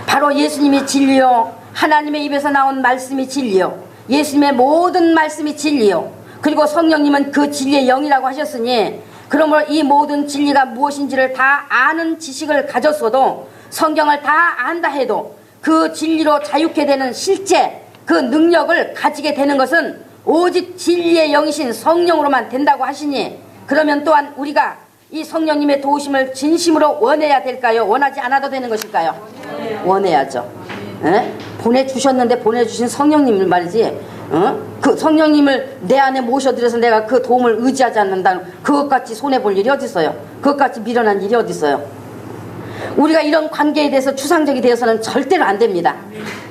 바로 예수님이 진리요 하나님의 입에서 나온 말씀이 진리요 예수님의 모든 말씀이 진리요 그리고 성령님은 그 진리의 영이라고 하셨으니 그러므로 이 모든 진리가 무엇인지를 다 아는 지식을 가졌어도 성경을 다 안다 해도 그 진리로 자유케 되는 실제 그 능력을 가지게 되는 것은 오직 진리의 영이신 성령으로만 된다고 하시니 그러면 또한 우리가 이 성령님의 도우심을 진심으로 원해야 될까요? 원하지 않아도 되는 것일까요? 원해야죠. 에? 보내주셨는데 보내주신 성령님을 말이지 그 성령님을 내 안에 모셔들여서 내가 그 도움을 의지하지 않는다는 그것같이 손해볼 일이 어디 있어요? 그것같이 미련한 일이 어디 있어요? 우리가 이런 관계에 대해서 추상적이 되어서는 절대로 안 됩니다.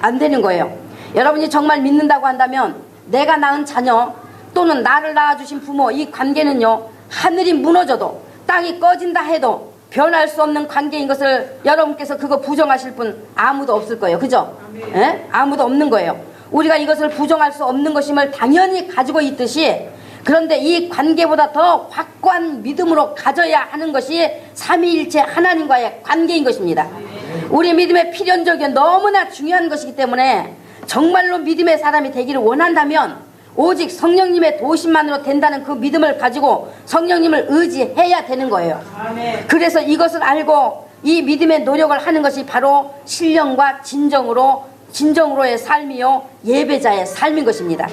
안 되는 거예요. 여러분이 정말 믿는다고 한다면 내가 낳은 자녀 또는 나를 낳아주신 부모 이 관계는요 하늘이 무너져도 땅이 꺼진다 해도 변할 수 없는 관계인 것을 여러분께서 그거 부정하실 분 아무도 없을 거예요. 그죠? 예? 아무도 없는 거예요. 우리가 이것을 부정할 수 없는 것임을 당연히 가지고 있듯이 그런데 이 관계보다 더 확고한 믿음으로 가져야 하는 것이 삼위일체 하나님과의 관계인 것입니다. 우리 믿음의 필연적이 너무나 중요한 것이기 때문에 정말로 믿음의 사람이 되기를 원한다면 오직 성령님의 도우심만으로 된다는 그 믿음을 가지고 성령님을 의지해야 되는 거예요. 그래서 이것을 알고 이 믿음의 노력을 하는 것이 바로 신령과 진정으로의 삶이요 예배자의 삶인 것입니다.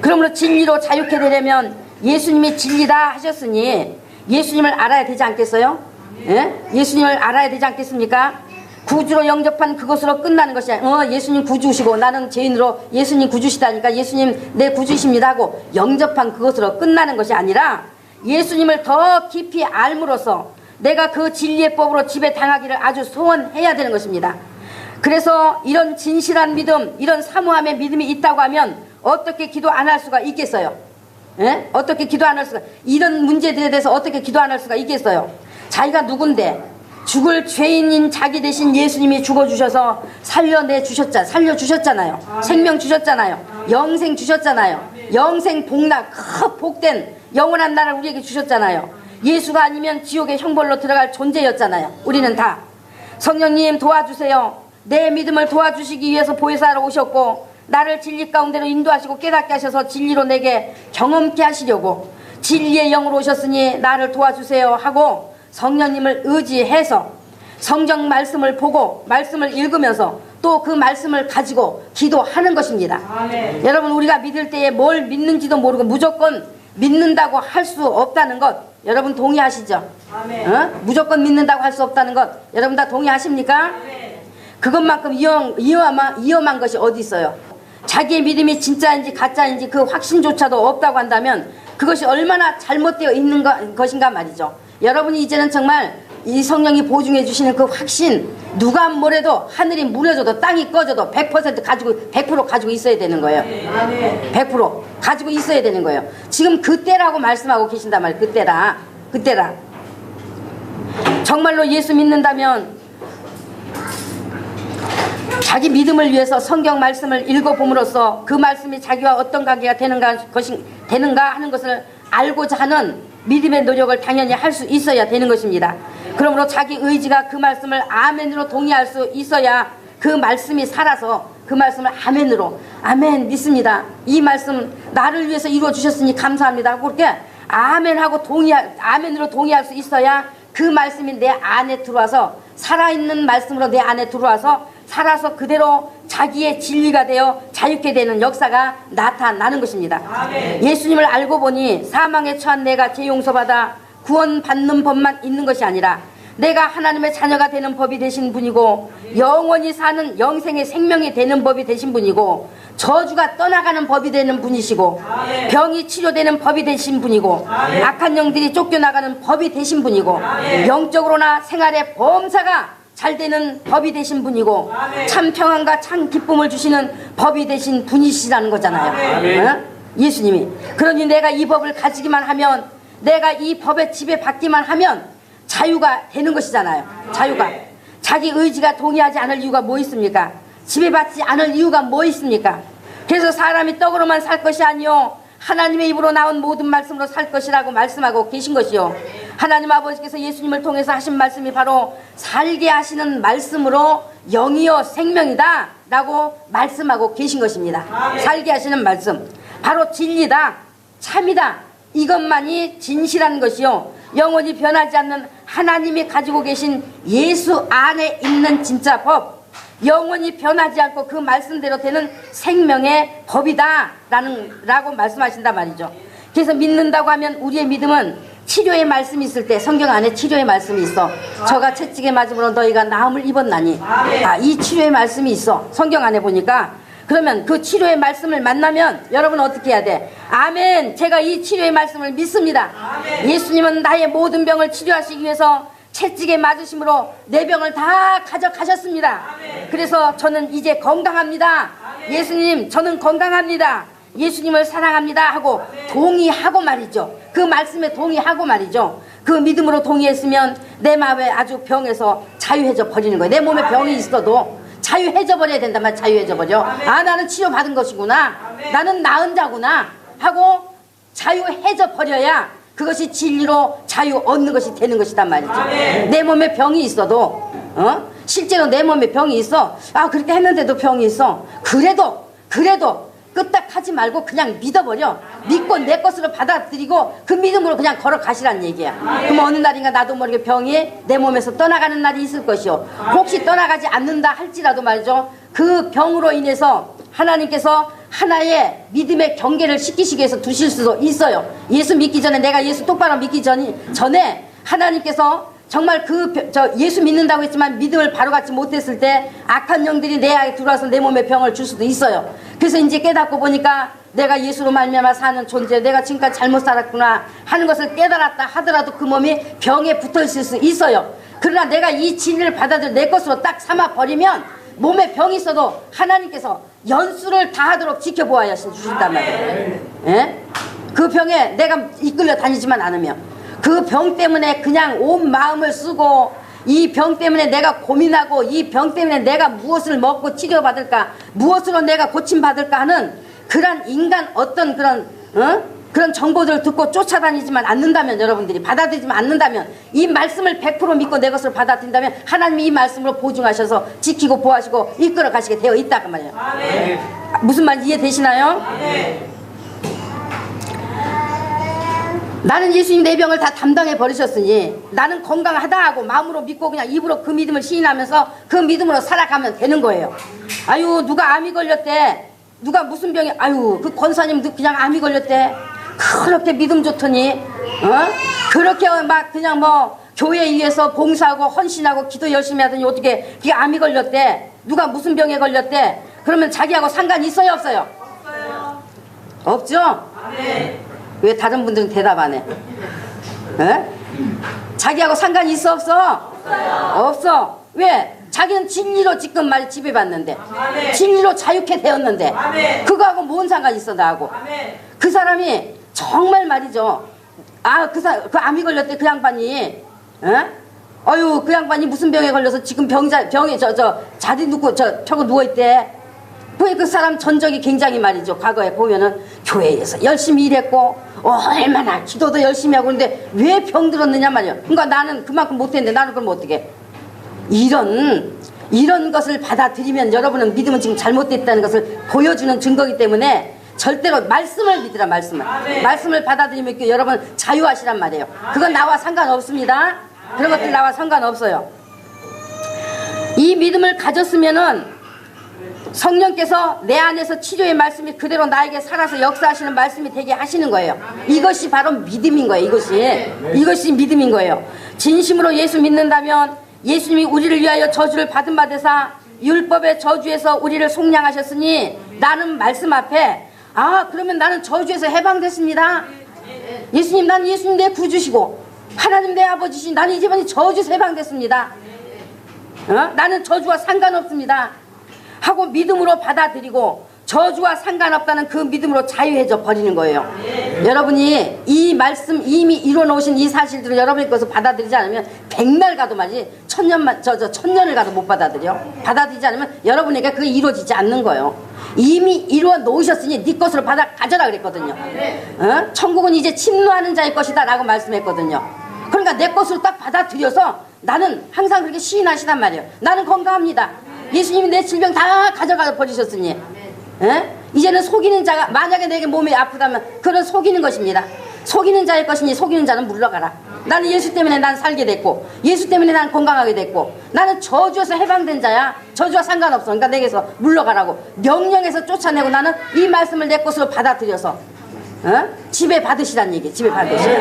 그러므로 진리로 자유케 되려면 예수님이 진리다 하셨으니 예수님을 알아야 되지 않겠어요? 예? 예수님을 알아야 되지 않겠습니까? 구주로 영접한 그것으로 끝나는 것이 아니라 예수님 구주시고 나는 죄인으로 예수님 구주시다니까 예수님 내 구주이십니다 하고 영접한 그것으로 끝나는 것이 아니라 예수님을 더 깊이 알므로써 내가 그 진리의 법으로 지배당하기를 아주 소원해야 되는 것입니다. 그래서 이런 진실한 믿음 이런 사모함의 믿음이 있다고 하면 어떻게 기도 안 할 수가 있겠어요? 예? 어떻게 기도 안 할 수가 이런 문제들에 대해서 어떻게 기도 안 할 수가 있겠어요? 자기가 누군데 죽을 죄인인 자기 대신 예수님이 죽어주셔서 살려주셨잖아요. 생명 주셨잖아요. 영생 주셨잖아요. 영생 복락 복된 영원한 나라를 우리에게 주셨잖아요. 예수가 아니면 지옥의 형벌로 들어갈 존재였잖아요. 우리는 다 성령님 도와주세요. 내 믿음을 도와주시기 위해서 보혜사로 오셨고 나를 진리 가운데로 인도하시고 깨닫게 하셔서 진리로 내게 경험케 하시려고 진리의 영으로 오셨으니 나를 도와주세요 하고 성령님을 의지해서 성경 말씀을 보고 말씀을 읽으면서 또 그 말씀을 가지고 기도하는 것입니다. 여러분 우리가 믿을 때에 뭘 믿는지도 모르고 무조건 믿는다고 할 수 없다는 것 여러분 동의하시죠? 무조건 믿는다고 할 수 없다는 것 여러분 다 동의하십니까? 그것만큼 위험한 것이 어디 있어요? 자기의 믿음이 진짜인지 가짜인지 그 확신조차도 없다고 한다면 그것이 얼마나 잘못되어 있는 것인가 말이죠. 여러분이 이제는 정말 이 성령이 보증해 주시는 그 확신, 누가 뭐래도 하늘이 무너져도 땅이 꺼져도 100% 가지고 있어야 되는 거예요. 100% 가지고 있어야 되는 거예요. 지금 그때라고 말씀하고 계신단 말이에요. 그때라. 정말로 예수 믿는다면 자기 믿음을 위해서 성경 말씀을 읽어봄으로써 그 말씀이 자기와 어떤 관계가 되는가 하는 것을 알고자 하는 믿음의 노력을 당연히 할 수 있어야 되는 것입니다. 그러므로 자기 의지가 그 말씀을 아멘으로 동의할 수 있어야 그 말씀이 살아서 그 말씀을 아멘으로 아멘 믿습니다. 이 말씀 나를 위해서 이루어 주셨으니 감사합니다 하고 그렇게 아멘하고 아멘으로 동의할 수 있어야 그 말씀이 내 안에 들어와서 살아있는 말씀으로 내 안에 들어와서 살아서 그대로 자기의 진리가 되어 자유케 되는 역사가 나타나는 것입니다. 아멘. 예수님을 알고 보니 사망에 처한 내가 죄 용서받아 구원받는 법만 있는 것이 아니라 내가 하나님의 자녀가 되는 법이 되신 분이고 영원히 사는 영생의 생명이 되는 법이 되신 분이고 저주가 떠나가는 법이 되는 분이시고 아멘. 병이 치료되는 법이 되신 분이고 아멘. 악한 영들이 쫓겨나가는 법이 되신 분이고 아멘. 영적으로나 생활의 범사가 잘 되는 법이 되신 분이고 아멘. 참 평안과 참 기쁨을 주시는 법이 되신 분이시라는 거잖아요. 어? 예수님이. 그러니 내가 이 법을 가지기만 하면 내가 이 법의 지배받기만 하면 자유가 되는 것이잖아요. 자유가. 자기 의지가 동의하지 않을 이유가 뭐 있습니까? 지배받지 않을 이유가 뭐 있습니까? 그래서 사람이 떡으로만 살 것이 아니요 하나님의 입으로 나온 모든 말씀으로 살 것이라고 말씀하고 계신 것이요. 하나님 아버지께서 예수님을 통해서 하신 말씀이 바로 살게 하시는 말씀으로 영이요 생명이다 라고 말씀하고 계신 것입니다. 살게 하시는 말씀 바로 진리다 참이다 이것만이 진실한 것이요 영원히 변하지 않는 하나님이 가지고 계신 예수 안에 있는 진짜 법 영원히 변하지 않고 그 말씀대로 되는 생명의 법이다 라고 말씀하신단 말이죠. 그래서 믿는다고 하면 우리의 믿음은 치료의 말씀이 있을 때 성경 안에 치료의 말씀이 있어. 저가 채찍에 맞음으로 너희가 나음을 입었나니 이 치료의 말씀이 있어. 성경 안에 보니까 그러면 그 치료의 말씀을 만나면 여러분 어떻게 해야 돼? 아멘. 제가 이 치료의 말씀을 믿습니다. 아멘. 예수님은 나의 모든 병을 치료하시기 위해서 채찍에 맞으심으로 내 병을 다 가져가셨습니다. 아멘. 그래서 저는 이제 건강합니다. 아멘. 예수님 저는 건강합니다. 예수님을 사랑합니다 하고 아멘. 동의하고 말이죠. 그 말씀에 동의하고 말이죠. 그 믿음으로 동의했으면 내 마음에 아주 병에서 자유해져 버리는 거예요. 내 몸에 병이 있어도 자유해져 버려야 된단 말이야. 자유해져 버려. 아 나는 치료받은 것이구나. 나는 나은 자구나 하고 자유해져 버려야 그것이 진리로 자유 얻는 것이 되는 것이단 말이죠. 내 몸에 병이 있어도 실제로 내 몸에 병이 있어. 아 그렇게 했는데도 병이 있어. 그래도 끄떡하지 말고 그냥 믿어버려. 믿고 내 것으로 받아들이고 그 믿음으로 그냥 걸어가시라는 얘기야. 그럼 어느 날인가 나도 모르게 병이 내 몸에서 떠나가는 날이 있을 것이요. 혹시 떠나가지 않는다 할지라도 말이죠. 그 병으로 인해서 하나님께서 하나의 믿음의 경계를 시키시기 위해서 두실 수도 있어요. 예수 믿기 전에 내가 예수 똑바로 믿기 전에 하나님께서 정말 예수 믿는다고 했지만 믿음을 바로 갖지 못했을 때 악한 영들이 내 안에 들어와서 내 몸에 병을 줄 수도 있어요. 그래서 이제 깨닫고 보니까 내가 예수로 말미암아 사는 존재, 내가 지금까지 잘못 살았구나 하는 것을 깨달았다 하더라도 그 몸이 병에 붙어 있을 수 있어요. 그러나 내가 이 진리를 받아들여 내 것으로 딱 삼아 버리면 몸에 병이 있어도 하나님께서 연수를 다하도록 지켜보아야 주신단 말이에요. 예? 그 병에 내가 이끌려 다니지만 않으면 그 병 때문에 그냥 온 마음을 쓰고 이 병 때문에 내가 고민하고 이 병 때문에 내가 무엇을 먹고 치료받을까 무엇으로 내가 고침받을까 하는 그런 인간 어떤 그런 정보들을 듣고 쫓아다니지만 않는다면 여러분들이 받아들이지만 않는다면 이 말씀을 100% 믿고 내 것을 받아들인다면 하나님이 이 말씀으로 보증하셔서 지키고 보호하시고 이끌어 가시게 되어 있다 그 말이에요. 아멘. 무슨 말인지 이해되시나요? 아멘. 나는 예수님 내 병을 다 담당해 버리셨으니 나는 건강하다 하고 마음으로 믿고 그냥 입으로 그 믿음을 시인하면서 그 믿음으로 살아가면 되는 거예요. 아유 누가 암이 걸렸대. 누가 무슨 병이 아유 그 권사님 그냥 암이 걸렸대. 그렇게 믿음 좋더니 그렇게 막 그냥 뭐 교회 위해서 봉사하고 헌신하고 기도 열심히 하더니 어떻게 그게 암이 걸렸대. 누가 무슨 병에 걸렸대. 그러면 자기하고 상관이 있어요 없어요? 없어요. 없죠? 네. 왜 다른 분들은 대답 안 해? 자기하고 상관이 있어 없어? 없어요. 없어. 왜? 자기는 진리로 지금 말 지배받는데 아멘. 진리로 자유케 되었는데 아멘. 그거하고 뭔 상관이 있어 나하고. 아멘. 그 사람이 정말 말이죠. 그 암이 걸렸대 그 양반이. 어휴 그 양반이 무슨 병에 걸려서 지금 병에 자리 눕고 펴고 누워있대. 그 사람 전적이 굉장히 말이죠. 과거에 보면은 교회에서 열심히 일했고 얼마나 기도도 열심히 하고 그런데 왜 병들었느냐 말이야. 그러니까 나는 그만큼 못했는데 나는 그럼 어떻게. 이런 것을 받아들이면 여러분은 믿음은 지금 잘못됐다는 것을 보여주는 증거이기 때문에 절대로 말씀을 믿으라. 말씀을 받아들이면 여러분 자유하시란 말이에요. 그건 나와 상관없습니다. 그런 것들 나와 상관없어요. 이 믿음을 가졌으면은 성령께서 내 안에서 치료의 말씀이 그대로 나에게 살아서 역사하시는 말씀이 되게 하시는 거예요. 이것이 바로 믿음인 거예요. 이것이 믿음인 거예요. 진심으로 예수 믿는다면 예수님이 우리를 위하여 저주를 받은 바 되사 율법의 저주에서 우리를 속량하셨으니 나는 말씀 앞에 그러면 나는 저주에서 해방됐습니다. 예수님 나는 예수님 내 구주시고 하나님 내 아버지시 나는 이제만이 저주에서 해방됐습니다. 나는 저주와 상관없습니다 하고 믿음으로 받아들이고 저주와 상관없다는 그 믿음으로 자유해져 버리는 거예요. 여러분이 이 말씀 이미 이뤄놓으신 이 사실들을 여러분의 것을 받아들이지 않으면 백날 가도 말이지 천년을 가도 못 받아들이지 않으면 여러분에게 그게 이루어지지 않는 거예요. 이미 이루어 놓으셨으니 네 것으로 받아 가져라 그랬거든요. 천국은 이제 침노하는 자의 것이다 라고 말씀했거든요. 그러니까 내 것으로 딱 받아들여서 나는 항상 그렇게 시인하시단 말이에요. 나는 건강합니다. 예수님이 내 질병 다 가져가 버리셨으니 이제는 속이는 자가 만약에 내게 몸이 아프다면 그건 속이는 것입니다. 속이는 자의 것이니 속이는 자는 물러가라. 나는 예수 때문에 난 살게 됐고 예수 때문에 난 건강하게 됐고 나는 저주에서 해방된 자야. 저주와 상관없어. 그러니까 내게서 물러가라고 명령해서 쫓아내고 나는 이 말씀을 내 것으로 받아들여서 지배 받으시란 얘기. 지배 받으시라.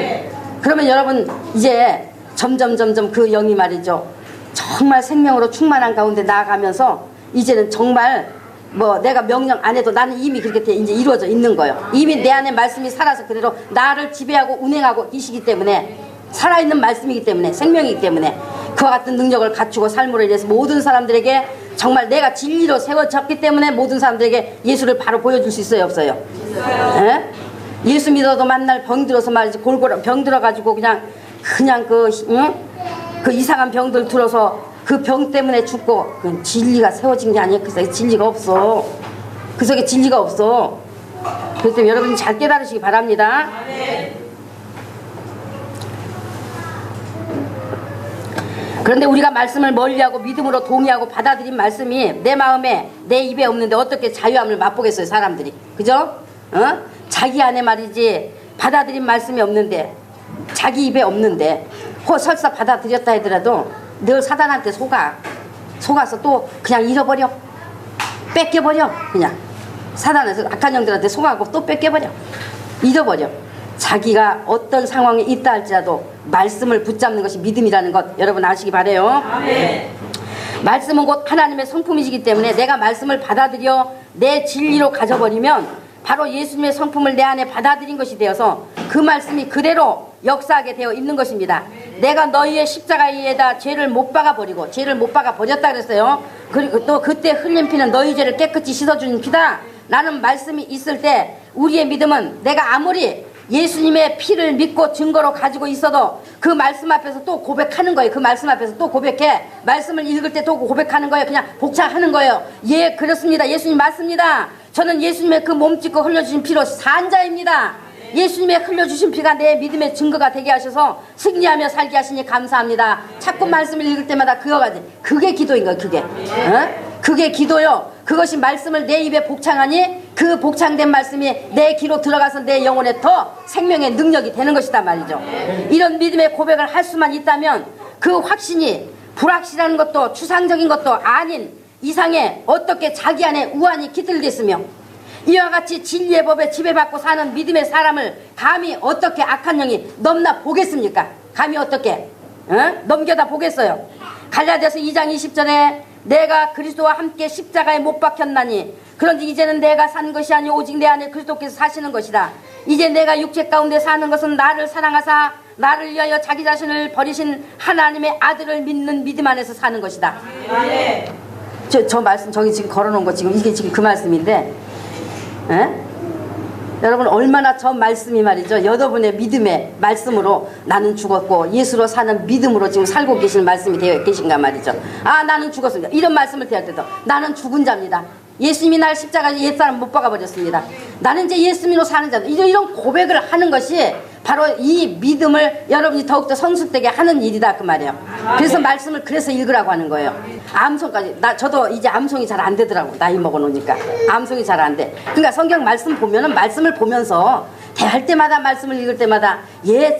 그러면 여러분 이제 점점 그 영이 말이죠. 정말 생명으로 충만한 가운데 나아가면서 이제는 정말 뭐 내가 명령 안 해도 나는 이미 그렇게 이제 이루어져 있는 거예요. 이미 내 안에 말씀이 살아서 그대로 나를 지배하고 운행하고 계시기 때문에 살아있는 말씀이기 때문에 생명이기 때문에 그와 같은 능력을 갖추고 삶으로 인해서 모든 사람들에게 정말 내가 진리로 세워졌기 때문에 모든 사람들에게 예수를 바로 보여줄 수 있어요 없어요? 예수 믿어도 만날 병들어서 말이지 골골 병들어가지고 그냥 그 이상한 병들 들어서 그 병 때문에 죽고 그 진리가 세워진 게 아니야. 그 속에 진리가 없어. 그 속에 진리가 없어. 그렇기 때문에 여러분이 잘 깨달으시기 바랍니다. 그런데 우리가 말씀을 멀리하고 믿음으로 동의하고 받아들인 말씀이 내 마음에 내 입에 없는데 어떻게 자유함을 맛보겠어요 사람들이. 그죠? 자기 안에 말이지 받아들인 말씀이 없는데 자기 입에 없는데 설사 받아들였다 하더라도 늘 사단한테 속아서 또 그냥 잃어버려. 뺏겨버려. 그냥 사단에서 악한 영들한테 속아고 또 뺏겨버려. 잃어버려. 자기가 어떤 상황에 있다 할지라도 말씀을 붙잡는 것이 믿음이라는 것 여러분 아시기 바라요. 아멘. 말씀은 곧 하나님의 성품이시기 때문에 내가 말씀을 받아들여 내 진리로 가져버리면 바로 예수님의 성품을 내 안에 받아들인 것이 되어서 그 말씀이 그대로 역사하게 되어 있는 것입니다. 내가 너희의 십자가 위에다 죄를 못 박아 버렸다 그랬어요. 그리고 또 그때 흘린 피는 너희 죄를 깨끗이 씻어주는 피다 라는 말씀이 있을 때 우리의 믿음은 내가 아무리 예수님의 피를 믿고 증거로 가지고 있어도 그 말씀 앞에서 또 고백하는 거예요. 그 말씀 앞에서 또 고백해. 말씀을 읽을 때 또 고백하는 거예요. 그냥 복창하는 거예요. 예 그렇습니다. 예수님 맞습니다. 저는 예수님의 그 몸짓고 흘려주신 피로 산 자입니다. 예수님의 흘려주신 피가 내 믿음의 증거가 되게 하셔서 승리하며 살게 하시니 감사합니다. 자꾸 말씀을 읽을 때마다 그게 기도인 거예요. 그게 기도요. 그것이 말씀을 내 입에 복창하니 그 복창된 말씀이 내 귀로 들어가서 내 영혼에 더 생명의 능력이 되는 것이다 말이죠. 이런 믿음의 고백을 할 수만 있다면 그 확신이 불확실한 것도 추상적인 것도 아닌 이상에 어떻게 자기 안에 우환이 깃들겠으며 이와 같이 진리의 법에 지배받고 사는 믿음의 사람을 감히 어떻게 악한 영이 넘나 보겠습니까? 감히 어떻게 넘겨다 보겠어요? 갈라디아서 2장 20절에 내가 그리스도와 함께 십자가에 못 박혔나니 그런지 이제는 내가 산 것이 아니 오직 내 안에 그리스도께서 사시는 것이다. 이제 내가 육체 가운데 사는 것은 나를 사랑하사 나를 위하여 자기 자신을 버리신 하나님의 아들을 믿는 믿음 안에서 사는 것이다. 저 말씀 저기 지금 걸어놓은 거 지금 이게 지금 그 말씀인데 여러분 얼마나 저 말씀이 말이죠. 여러분의 믿음의 말씀으로 나는 죽었고 예수로 사는 믿음으로 지금 살고 계시는 말씀이 되어 계신가 말이죠. 아 나는 죽었습니다. 이런 말씀을 대할 때도 나는 죽은 자입니다. 예수님이 날 십자가에 옛사람 못 박아버렸습니다. 나는 이제 예수님으로 사는 자다. 이런 고백을 하는 것이 바로 이 믿음을 여러분이 더욱더 성숙되게 하는 일이다 그 말이에요. 그래서 말씀을 그래서 읽으라고 하는 거예요. 암송까지 저도 이제 암송이 잘 안 되더라고. 나이 먹어놓으니까 암송이 잘 안 돼. 그러니까 성경 말씀 보면은 말씀을 보면서 대할 때마다 말씀을 읽을 때마다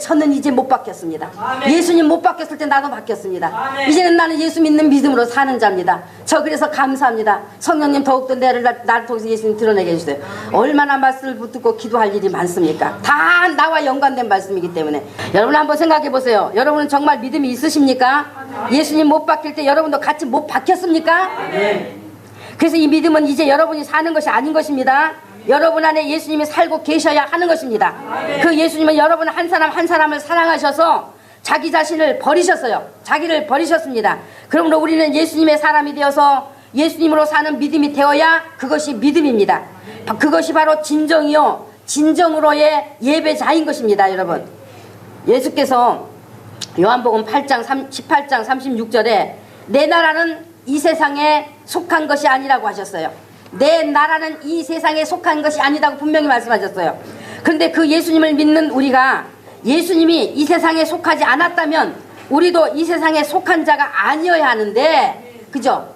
저는 이제 못 바뀌었습니다. 예수님 못 바뀌었을 때 나도 바뀌었습니다. 이제는 나는 예수 믿는 믿음으로 사는 자입니다. 저 그래서 감사합니다. 성령님 더욱더 나를 통해서 예수님 드러내게 해주세요. 얼마나 말씀을 붙들고 기도할 일이 많습니까? 다 나와 연관된 말씀이기 때문에 여러분 한번 생각해 보세요. 여러분은 정말 믿음이 있으십니까? 예수님 못 바뀔 때 여러분도 같이 못 바뀌었습니까? 그래서 이 믿음은 이제 여러분이 사는 것이 아닌 것입니다. 여러분 안에 예수님이 살고 계셔야 하는 것입니다. 그 예수님은 여러분 한 사람 한 사람을 사랑하셔서 자기 자신을 버리셨어요. 자기를 버리셨습니다. 그러므로 우리는 예수님의 사람이 되어서 예수님으로 사는 믿음이 되어야 그것이 믿음입니다. 그것이 바로 진정이요 진정으로의 예배자인 것입니다. 여러분 예수께서 요한복음 18장 36절에 내 나라는 이 세상에 속한 것이 아니라고 하셨어요. 내 나라는 이 세상에 속한 것이 아니다고 분명히 말씀하셨어요. 그런데 그 예수님을 믿는 우리가 예수님이 이 세상에 속하지 않았다면 우리도 이 세상에 속한 자가 아니어야 하는데 그죠?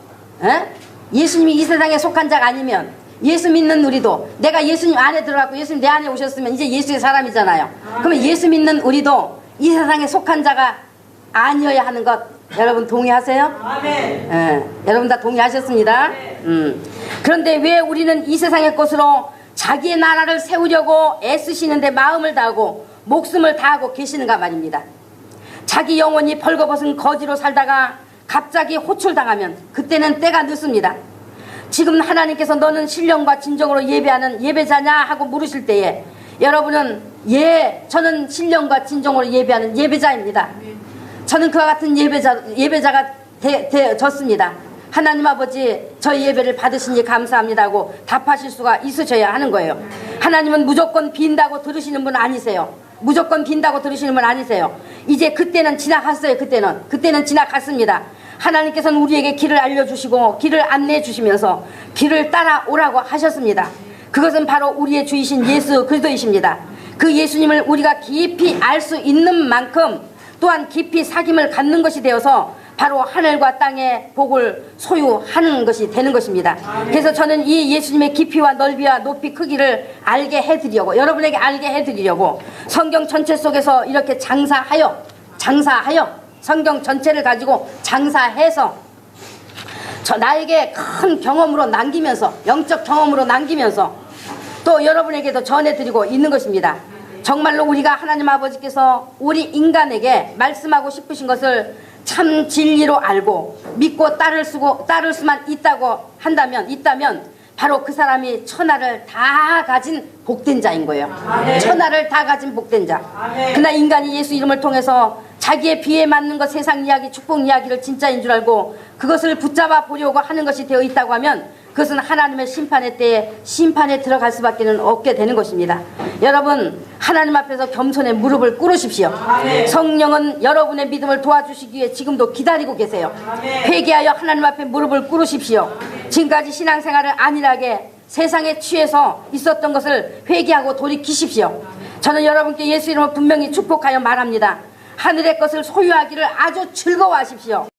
예수님이 이 세상에 속한 자가 아니면 예수 믿는 우리도 내가 예수님 안에 들어갔고 예수님 내 안에 오셨으면 이제 예수의 사람이잖아요. 그러면 예수 믿는 우리도 이 세상에 속한 자가 아니어야 하는 것 여러분 동의하세요? 아멘. 여러분 다 동의하셨습니다. 그런데 왜 우리는 이 세상의 것으로 자기의 나라를 세우려고 애쓰시는데 마음을 다하고 목숨을 다하고 계시는가 말입니다. 자기 영혼이 벌거벗은 거지로 살다가 갑자기 호출당하면 그때는 때가 늦습니다. 지금 하나님께서 너는 신령과 진정으로 예배하는 예배자냐 하고 물으실 때에 여러분은 저는 신령과 진정으로 예배하는 예배자입니다. 저는 그와 같은 예배자가 되었습니다. 하나님 아버지 저희 예배를 받으시니 감사합니다 하고 답하실 수가 있으셔야 하는 거예요. 하나님은 무조건 빈다고 들으시는 분 아니세요. 무조건 빈다고 들으시는 분 아니세요. 이제 그때는 지나갔어요. 그때는 지나갔습니다. 하나님께서는 우리에게 길을 알려주시고 길을 안내해 주시면서 길을 따라오라고 하셨습니다. 그것은 바로 우리의 주이신 예수 그리스도이십니다. 그 예수님을 우리가 깊이 알 수 있는 만큼 또한 깊이 사귐을 갖는 것이 되어서 바로 하늘과 땅의 복을 소유하는 것이 되는 것입니다. 그래서 저는 이 예수님의 깊이와 넓이와 높이 크기를 알게 해드리려고 여러분에게 알게 해드리려고 성경 전체 속에서 이렇게 장사하여 성경 전체를 가지고 장사해서 나에게 큰 경험으로 남기면서 영적 경험으로 남기면서 또 여러분에게도 전해드리고 있는 것입니다. 정말로 우리가 하나님 아버지께서 우리 인간에게 말씀하고 싶으신 것을 참 진리로 알고 믿고 따를 수만 있다면 바로 그 사람이 천하를 다 가진 복된 자인 거예요. 아멘. 천하를 다 가진 복된 자. 아멘. 그러나 인간이 예수 이름을 통해서 자기의 비에 맞는 것 세상 이야기 축복 이야기를 진짜인 줄 알고 그것을 붙잡아 보려고 하는 것이 되어 있다고 하면 그것은 하나님의 심판의 때에 심판에 들어갈 수밖에 없게 되는 것입니다. 여러분 하나님 앞에서 겸손의 무릎을 꿇으십시오. 아멘. 성령은 여러분의 믿음을 도와주시기 위해 지금도 기다리고 계세요. 아멘. 회개하여 하나님 앞에 무릎을 꿇으십시오. 아멘. 지금까지 신앙생활을 안일하게 세상에 취해서 있었던 것을 회개하고 돌이키십시오. 저는 여러분께 예수 이름으로 분명히 축복하여 말합니다. 하늘의 것을 소유하기를 아주 즐거워하십시오.